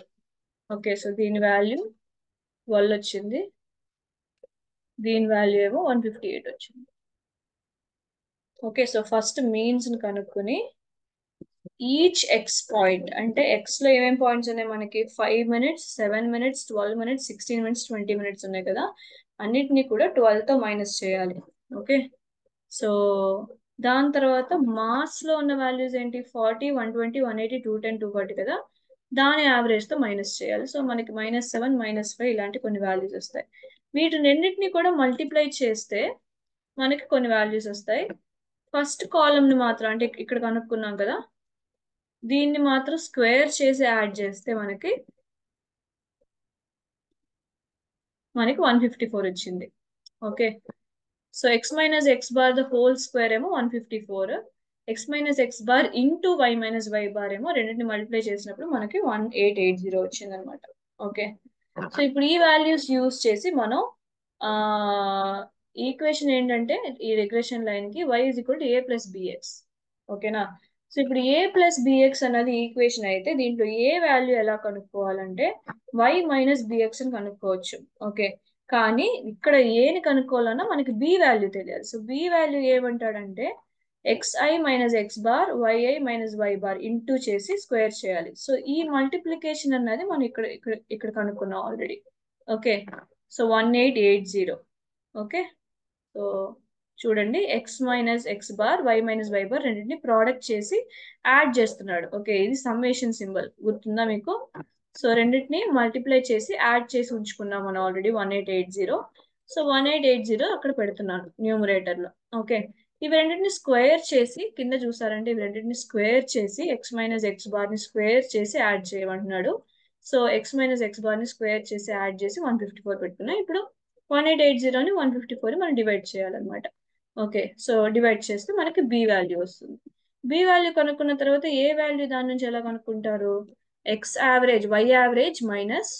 ఓకే, సో దీని వాల్యూ 12 వచ్చింది, దీని వాల్యూ ఏమో 158 వచ్చింది. ఓకే, సో ఫస్ట్ మీన్స్ ని కనుక్కొని ఈచ్ ఎక్స్ పాయింట్ అంటే ఎక్స్ లో ఏమేం పాయింట్స్ ఉన్నాయి మనకి 5 minutes, 7 minutes, 12 minutes, 16 minutes, 20 minutes ఉన్నాయి కదా. అన్నిటినీ కూడా 12 తో మైనస్ చేయాలి. ఓకే, సో దాని తర్వాత మాస్ లో ఉన్న వాల్యూస్ ఏంటి? 40, 120, 180, 210, 240 కదా. దాని యావరేజ్ తో మైనస్ చేయాలి. సో మనకి -7, -5 ఇలాంటి కొన్ని వాల్యూస్ వస్తాయి. వీటిని రెండింటిని కూడా మల్టిప్లై చేస్తే మనకి కొన్ని వాల్యూస్ వస్తాయి. ఫస్ట్ కాలమ్ ని మాత్రం అంటే ఇక్కడ కనుక్కున్నాం కదా, దీన్ని మాత్రం స్క్వేర్ చేసి యాడ్ చేస్తే మనకి 154 వచ్చింది. Okay, so X minus X bar the whole square ఏమో 154, x minus X bar into y minus why bar ఏమో రెండింటిని మల్టిప్లై చేసినప్పుడు మనకి 1880 వచ్చింది అనమాట. ఓకే, సో ఇప్పుడు ఈ వాల్యూస్ యూస్ చేసి మనం ఈక్వేషన్ ఏంటంటే ఈ రిగ్రెషన్ లైన్ కి y = a ప్లస్ బిఎక్స్. ఓకేనా, సో ఇప్పుడు a ప్లస్ బిఎక్స్ అన్నది ఈక్వేషన్ అయితే దీంట్లో ఏ వాల్యూ ఎలా కనుక్కోవాలంటే y మైనస్ బిఎక్స్ అని కనుక్కోవచ్చు. ఓకే, కానీ ఇక్కడ ఏని కనుక్కోవాలన్నా మనకి బి వాల్యూ తెలియాలి. సో బి వాల్యూ ఏమంటాడంటే xi minus X bar yi minus why bar into చేసి స్క్వేర్ చేయాలి. సో ఈ మల్టిప్లికేషన్ అన్నది మనం ఇక్కడ కనుక్కున్నాం already. Okay, so 1880. Okay, so చూడండి X minus X bar Y minus why bar రెండింటిని ప్రోడక్ట్ చేసి యాడ్ చేస్తున్నాడు. ఓకే, ఇది సమ్మేషన్ సింబల్ గుర్తుందా మీకు? సో రెండింటిని మల్టిప్లై చేసి యాడ్ చేసి ఉంచుకున్నాం మనం ఆల్రెడీ 1880. సో 1880 అక్కడ పెడుతున్నాను న్యూమరేటర్ లో. ఓకే, ఇవి రెండింటిని స్క్వేర్ చేసి కింద చూసారంటే ఇవి రెండింటిని స్క్వేర్ చేసి ఎక్స్ మైనస్ ఎక్స్ బార్ ని స్క్వేర్ చేసి యాడ్ చేయమంటున్నాడు. So X minus X bar ని స్క్వేర్ చేసి యాడ్ చేసి 154 పెట్టుకున్నాం. ఇప్పుడు 1880ని 154 మనం డివైడ్ చేయాలన్నమాట. ఓకే, సో డివైడ్ చేస్తే మనకి బి వాల్యూ వస్తుంది. బి వాల్యూ కనుక్కున్న తర్వాత ఏ వాల్యూ దాని నుంచి ఎలా కనుక్కుంటారు? X average Y average minus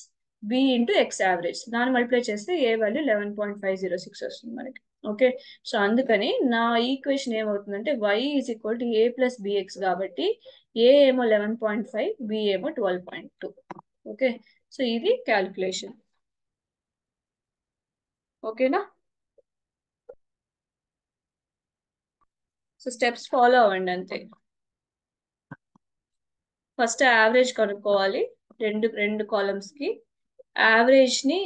B into X average దాన్ని మల్టిప్లై చేస్తే ఏ వాల్యూ 11.506 వస్తుంది మనకి. ఓకే, సో అందుకని నా ఈక్వేషన్ ఏమవుతుందంటే y = a ప్లస్ బిఎక్స్ కాబట్టి ఏ ఏమో 11.5, బి ఏమో 12.2. ఓకే, సో ఇది క్యాల్కులేషన్. ఓకేనా, సో స్టెప్స్ ఫాలో అవ్వండి అంతే. ఫస్ట్ యావరేజ్ కనుక్కోవాలి రెండు రెండు కాలమ్స్ కి. యావరేజ్ ని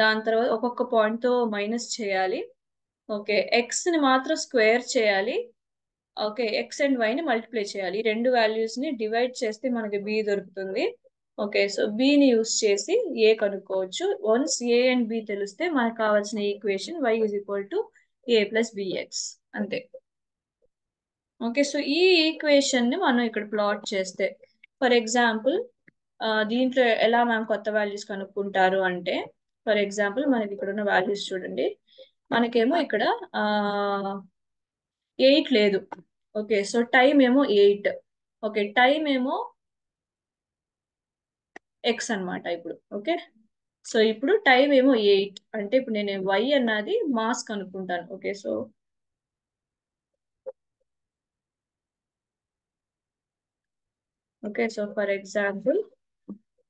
దాని తర్వాత ఒక్కొక్క పాయింట్ తో మైనస్ చేయాలి. ఓకే, ఎక్స్ ని మాత్రం స్క్వేర్ చేయాలి. ఓకే, ఎక్స్ అండ్ వై ని మల్టిప్లై చేయాలి. ఈ రెండు వాల్యూస్ ని డివైడ్ చేస్తే మనకి బి దొరుకుతుంది. ఓకే, సో బి ని యూస్ చేసి ఏ కనుక్కోవచ్చు. వన్స్ ఏ అండ్ బి తెలిస్తే మనకు కావాల్సిన equation y = a plus b x అంతే. ఓకే, సో ఈ ఈక్వేషన్ ని మనం ఇక్కడ ప్లాట్ చేస్తే ఫర్ ఎగ్జాంపుల్ దీంట్లో ఎలా మనం కొత్త వాల్యూస్ కనుక్కుంటారు అంటే ఫర్ ఎగ్జాంపుల్ మనకి ఇక్కడ ఉన్న వాల్యూస్ చూడండి. మనకేమో ఇక్కడ 8 లేదు. ఓకే, సో టైం ఏమో 8. ఓకే, టైం ఏమో ఎక్స్ అన్నమాట ఇప్పుడు. ఓకే, సో ఇప్పుడు టైం ఏమో 8 అంటే ఇప్పుడు నేను y అన్నది మాస్ కనుక్కుంటాను. Okay, so okay, so for example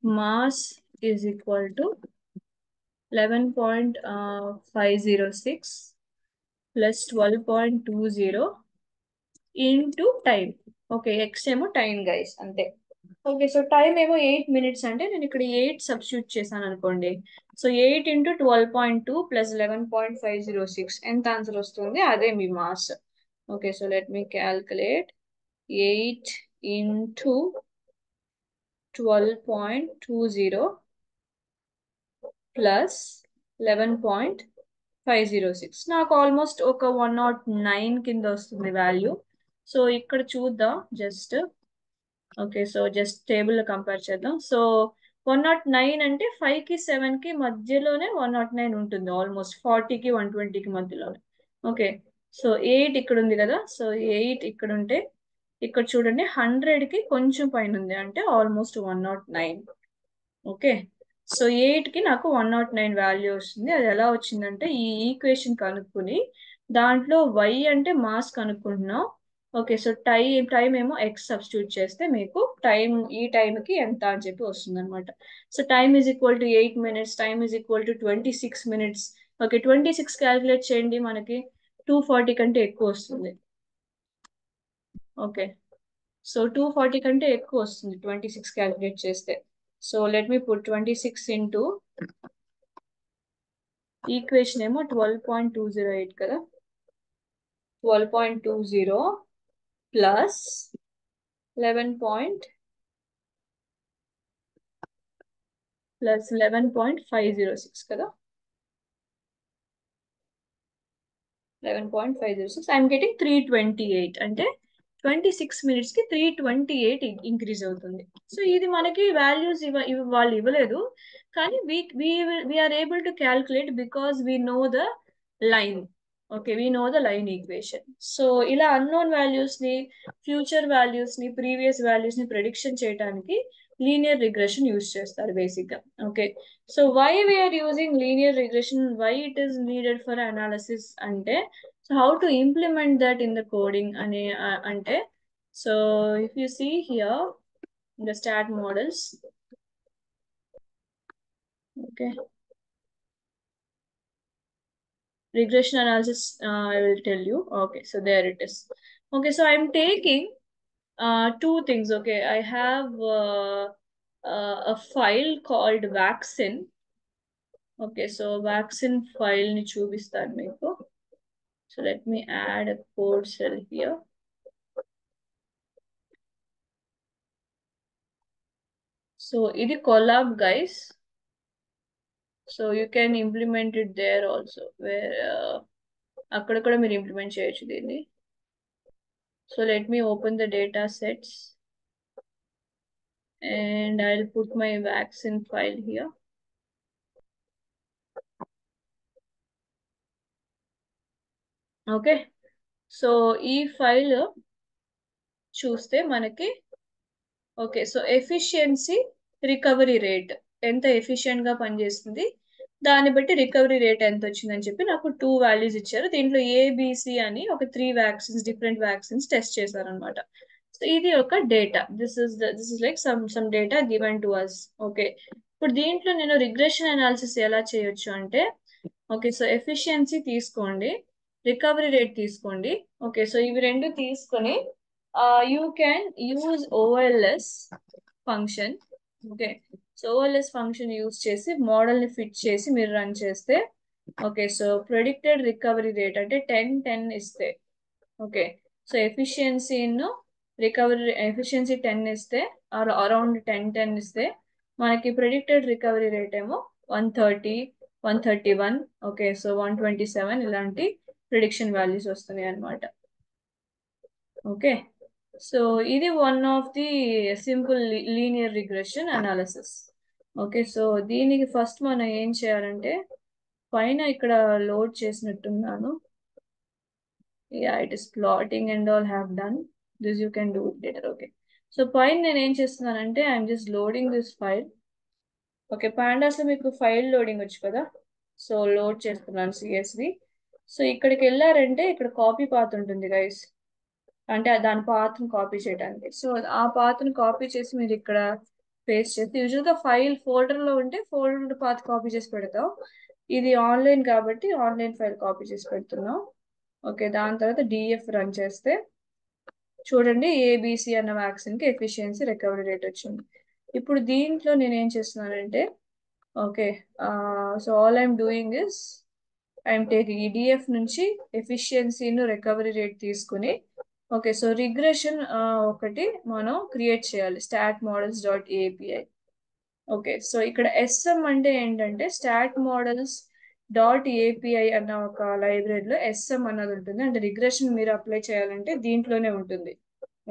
mass is equal to 11.506 plus 12.20 into time. Okay, X ఏమో టైం గైస్ అంతే. ఓకే, సో టైం ఏమో 8 minutes అంటే నేను ఇక్కడ 8 సబ్స్టిట్యూట్ చేశాను అనుకోండి. సో 8 ఇంటూ 12.2 ప్లస్ 11.506 ఎంత ఆన్సర్ వస్తుంది? అదే మీ mass. Okay, so let me calculate 8 into 12.20 plus 11.506. నాకు ఆల్మోస్ట్ ఒక 109 కింద వస్తుంది వాల్యూ. సో ఇక్కడ చూద్దాం just. Okay, so just table compare చేద్దాం. సో 109 అంటే 5 కి 7 కి మధ్యలోనే 109 ఉంటుంది, ఆల్మోస్ట్ 40కి 120కి మధ్యలోనే. ఓకే, సో 8 ఇక్కడ ఉంది కదా, సో 8 ఇక్కడ ఉంటే ఇక్కడ చూడండి 100 కి కొంచెం పైన ఉంది, అంటే ఆల్మోస్ట్ 109. ఓకే, సో 8 కి నాకు 109 వాల్యూ వస్తుంది. అది ఎలా వచ్చిందంటే ఈ ఈక్వేషన్ కనుక్కుని దాంట్లో y అంటే మాస్ కనుక్కుంటున్నాం. ఓకే, సో టైం ఏమో ఎక్స్ సబ్స్టిట్యూట్ చేస్తే మీకు ఈ టైంకి ఎంత అని చెప్పి వస్తుంది అనమాట. So time is equal to 8 minutes, time is equal to 26 minutes. Okay, 26 calculate చేయండి, మనకి 240 కంటే ఎక్కువ వస్తుంది. ఓకే, సో 240 కంటే ఎక్కువ వస్తుంది 26 క్యాలిక్యులేట్ చేస్తే. So let me put 26 into equation ఏమో 12.208 కదా, 12.20 ప్లస్ 11.506 కదా, 11.506. ఐఎమ్ గెటింగ్ 328, అంటే 26 minutes కి 328 ఇంక్రీజ్ అవుతుంది. సో ఇది మనకి వాల్యూస్ వాళ్ళు ఇవ్వలేదు, కానీ we're able to calculate because we know the line. Okay, we know the line equation. So ఇలా అన్నోన్ వాల్యూస్ ని, ఫ్యూచర్ వాల్యూస్ ని, ప్రీవియస్ వాల్యూస్ ని ప్రెడిక్షన్ చేయడానికి లీనియర్ రిగ్రెషన్ యూజ్ చేస్తారు బేసిక్ గా. Okay, so why we're using linear regression, why it is needed for analysis అంటే, so how to implement that in the coding ane ante, so if you see here the stat models. Okay, regression analysis, I will tell you. Okay, so there it is. Okay, so I'm taking two things. Okay, I have a file called vaccine. Okay, so vaccine file ni chubistanu meeku. So let me add a code cell here. So ఇది collab guys, so you can implement it there also, where అక్కడ కూడా మీరు implement చేయొచ్చు దీన్ని. So let me open the data sets and I'll put my vaccine file here. Okay, so ఈ file చూస్తే మనకి, okay, so efficiency, recovery rate ఎంత efficient గా పనిచేస్తుంది, దాన్ని బట్టి రికవరీ రేట్ ఎంత వచ్చిందని చెప్పి నాకు 2 వాల్యూస్ ఇచ్చారు. దీంట్లో ఏబిసి అని ఒక 3 వ్యాక్సిన్స్, డిఫరెంట్ వ్యాక్సిన్స్ టెస్ట్ చేశారనమాట. సో ఇది ఒక data, this is like some data given to us. Okay, ఇప్పుడు దీంట్లో నేను రిగ్రెషన్ అనాలిసిస్ ఎలా చేయొచ్చు అంటే, ఓకే, సో ఎఫిషియన్సీ తీసుకోండి, రికవరీ రేట్ తీసుకోండి. ఓకే, సో ఇవి రెండు తీసుకొని you can use OLS function. Okay, so OLS function use చేసి మోడల్ ని ఫిట్ చేసి మీరు రన్ చేస్తే, okay, so predicted recovery rate అంటే 10 ఇస్తే, ఓకే, సో ఎఫిషియన్సీ 10 ఇస్తే, అరౌండ్ 10 ఇస్తే మనకి ప్రెడిక్టెడ్ రికవరీ రేట్ ఏమో 130, 131, ఓకే, సో 127 ఇలాంటి ప్రిడిక్షన్ వాల్యూస్ వస్తున్నాయి అనమాట. ఓకే, సో ఇది one of the simple linear regression analysis. Okay, so దీనికి ఫస్ట్ మనం ఏం చేయాలంటే, పైన ఇక్కడ లోడ్ చేసినట్టున్నాను. Yeah, it is plotting and all have done this, you can do it later. Okay, so పైన నేను ఏం చేస్తున్నానంటే I'm just loading this file. Okay, pandas లో మీకు ఫైల్ లోడింగ్ వచ్చు కదా, సో లోడ్ చేస్తున్నాను సిఎస్వి. సో ఇక్కడికి వెళ్ళారంటే ఇక్కడ కాపీ పాత్ ఉంటుంది గైస్, అంటే దాని పాత్ను కాపీ చేయడానికి. సో ఆ పాత్ను కాపీ చేసి మీరు ఇక్కడ పేస్ట్ చేస్తే, యూజువల్గా ఫైల్ ఫోల్డర్లో ఉంటే ఫోల్డర్ పాత్ కాపీ చేసి పెడతాం. ఇది ఆన్లైన్ కాబట్టి ఆన్లైన్ ఫైల్ కాపీ చేసి పెడుతున్నాం. ఓకే, దాని తర్వాత డిఎఫ్ రన్ చేస్తే చూడండి ఏబిసి అన్న వ్యాక్సిన్కి ఎఫిషియన్సీ, రికవరీ రేట్ వచ్చింది. ఇప్పుడు దీంట్లో నేను ఏం చేస్తున్నానంటే, okay, so all I'm doing is I'm taking EDF నుంచి ఎఫిషియన్సీను రికవరీ రేట్ తీసుకుని ఓకే సో రిగ్రెషన్ ఒకటి మనం క్రియేట్ చేయాలి stat models dot API okay so ఇక్కడ ఎస్ఎం అంటే ఏంటంటే స్టాట్ మోడల్స్ డాట్ ఏపీఐ అన్న ఒక లైబ్రరీలో ఎస్ఎం అన్నది ఉంటుంది అంటే రిగ్రెషన్ మీరు అప్లై చేయాలంటే దీంట్లోనే ఉంటుంది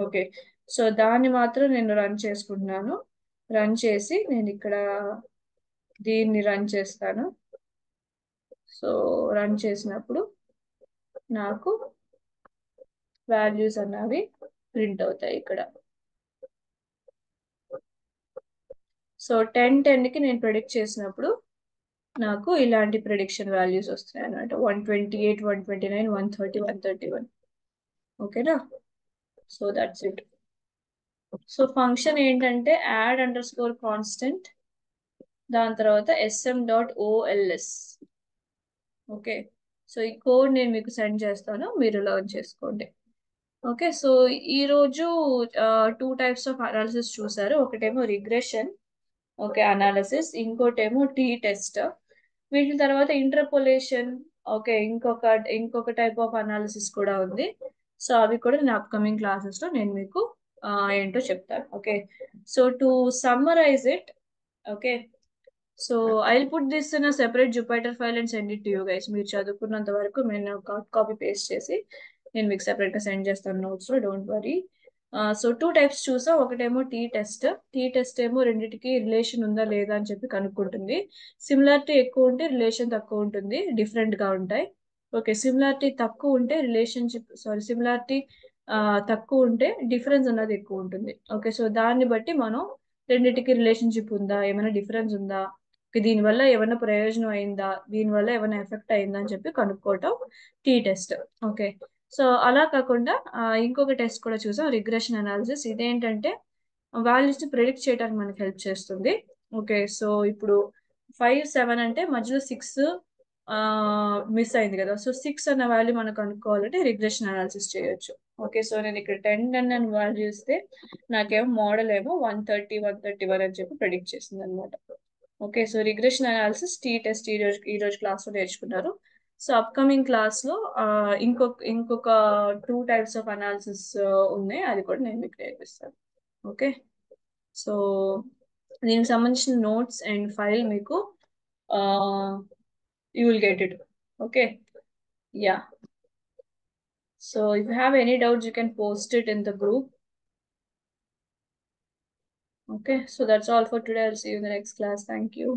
ఓకే సో దాన్ని మాత్రం నేను రన్ చేసుకుంటున్నాను రన్ చేసి నేను ఇక్కడ దీన్ని రన్ చేస్తాను సో రన్ చేసినప్పుడు నాకు వాల్యూస్ అన్నవి ప్రింట్ అవుతాయి ఇక్కడ సో 10 నేను ప్రెడిక్ట్ చేసినప్పుడు నాకు ఇలాంటి ప్రిడిక్షన్ వాల్యూస్ వస్తున్నాయి అనమాట 128 129 130 131 ఓకేనా so that's it so function ఏంటంటే యాడ్ అండర్ స్కోర్ కాన్స్టెంట్ దాని తర్వాత sm.ols ఓకే సో ఈ కోడ్ నేను మీకు సెండ్ చేస్తాను మీరు లర్న్ చేసుకోండి ఓకే సో ఈరోజు 2 టైప్స్ ఆఫ్ అనాలిసిస్ చూసారు ఒకటేమో రిగ్రెషన్ ఓకే అనాలిసిస్ ఇంకోటేమో టీ టెస్ట్ వీటి తర్వాత ఇంటర్పోలేషన్ ఓకే ఇంకొక టైప్ ఆఫ్ అనాలిసిస్ కూడా ఉంది సో అవి కూడా నేను అప్కమింగ్ క్లాసెస్ లో నేను మీకు ఏంటో చెప్తాను okay so to summarise it okay so I put this in separate Jupyter file and send it to you guys మీరు చదువుకున్నంత వరకు నేను కాపీ పేస్ట్ చేసి నేను మీకు సెపరేట్ గా సెండ్ చేస్తాను నోట్స్ లో డోంట్ వరీ సో 2 టైప్స్ చూసా ఒకటేమో టీ టెస్ట్ ఏమో రెండింటికి రిలేషన్ ఉందా లేదా అని చెప్పి కనుక్కుంటుంది సిమిలారిటీ ఎక్కువ ఉంటే రిలేషన్ తక్కువ ఉంటుంది డిఫరెంట్ గా ఉంటాయి ఓకే సిమిలారిటీ తక్కువ ఉంటే సిమిలారిటీ తక్కువ ఉంటే డిఫరెన్స్ అన్నది ఎక్కువ ఉంటుంది ఓకే సో దాన్ని బట్టి మనం రెండింటికి రిలేషన్షిప్ ఉందా ఏమైనా డిఫరెన్స్ ఉందా దీనివల్ల ఏమైనా ప్రయోజనం అయిందా దీనివల్ల ఏమైనా ఎఫెక్ట్ అయిందా అని చెప్పి కనుక్కోవటం టీ టెస్ట్ ఓకే సో అలా కాకుండా ఇంకొక టెస్ట్ కూడా చూసాం రిగ్రెషన్ అనాలిసిస్ ఇదేంటంటే వాల్యూస్ ని ప్రిడిక్ట్ చేయడానికి మనకి హెల్ప్ చేస్తుంది ఓకే సో ఇప్పుడు 5 7 అంటే మధ్యలో 6 మిస్ అయింది కదా సో 6 అన్న వాల్యూ మనకు అనుకోవాలంటే రిగ్రెషన్ అనాలిసిస్ చేయొచ్చు ఓకే సో నేను ఇక్కడ 10 అన్న వాల్యూ ఇస్తే నాకేమో మోడల్ ఏమో 130 131 అని చెప్పి ప్రిడిక్ట్ చేసింది అనమాట okay so regression analysis tea test ఈ రోజు క్లాస్ లో నేర్చుకున్నారు సో అప్కమింగ్ క్లాస్ లో ఇంకొక 2 టైప్స్ ఆఫ్ అనాలిసిస్ ఉన్నాయి అది కూడా నేను మీకు నేర్పిస్తాను ఓకే సో దీనికి సంబంధించిన నోట్స్ అండ్ ఫైల్ మీకు you will get it okay yeah so if you have any doubts you can post it in the group okay so that's all for today. I'll see you in the next class. Thank you.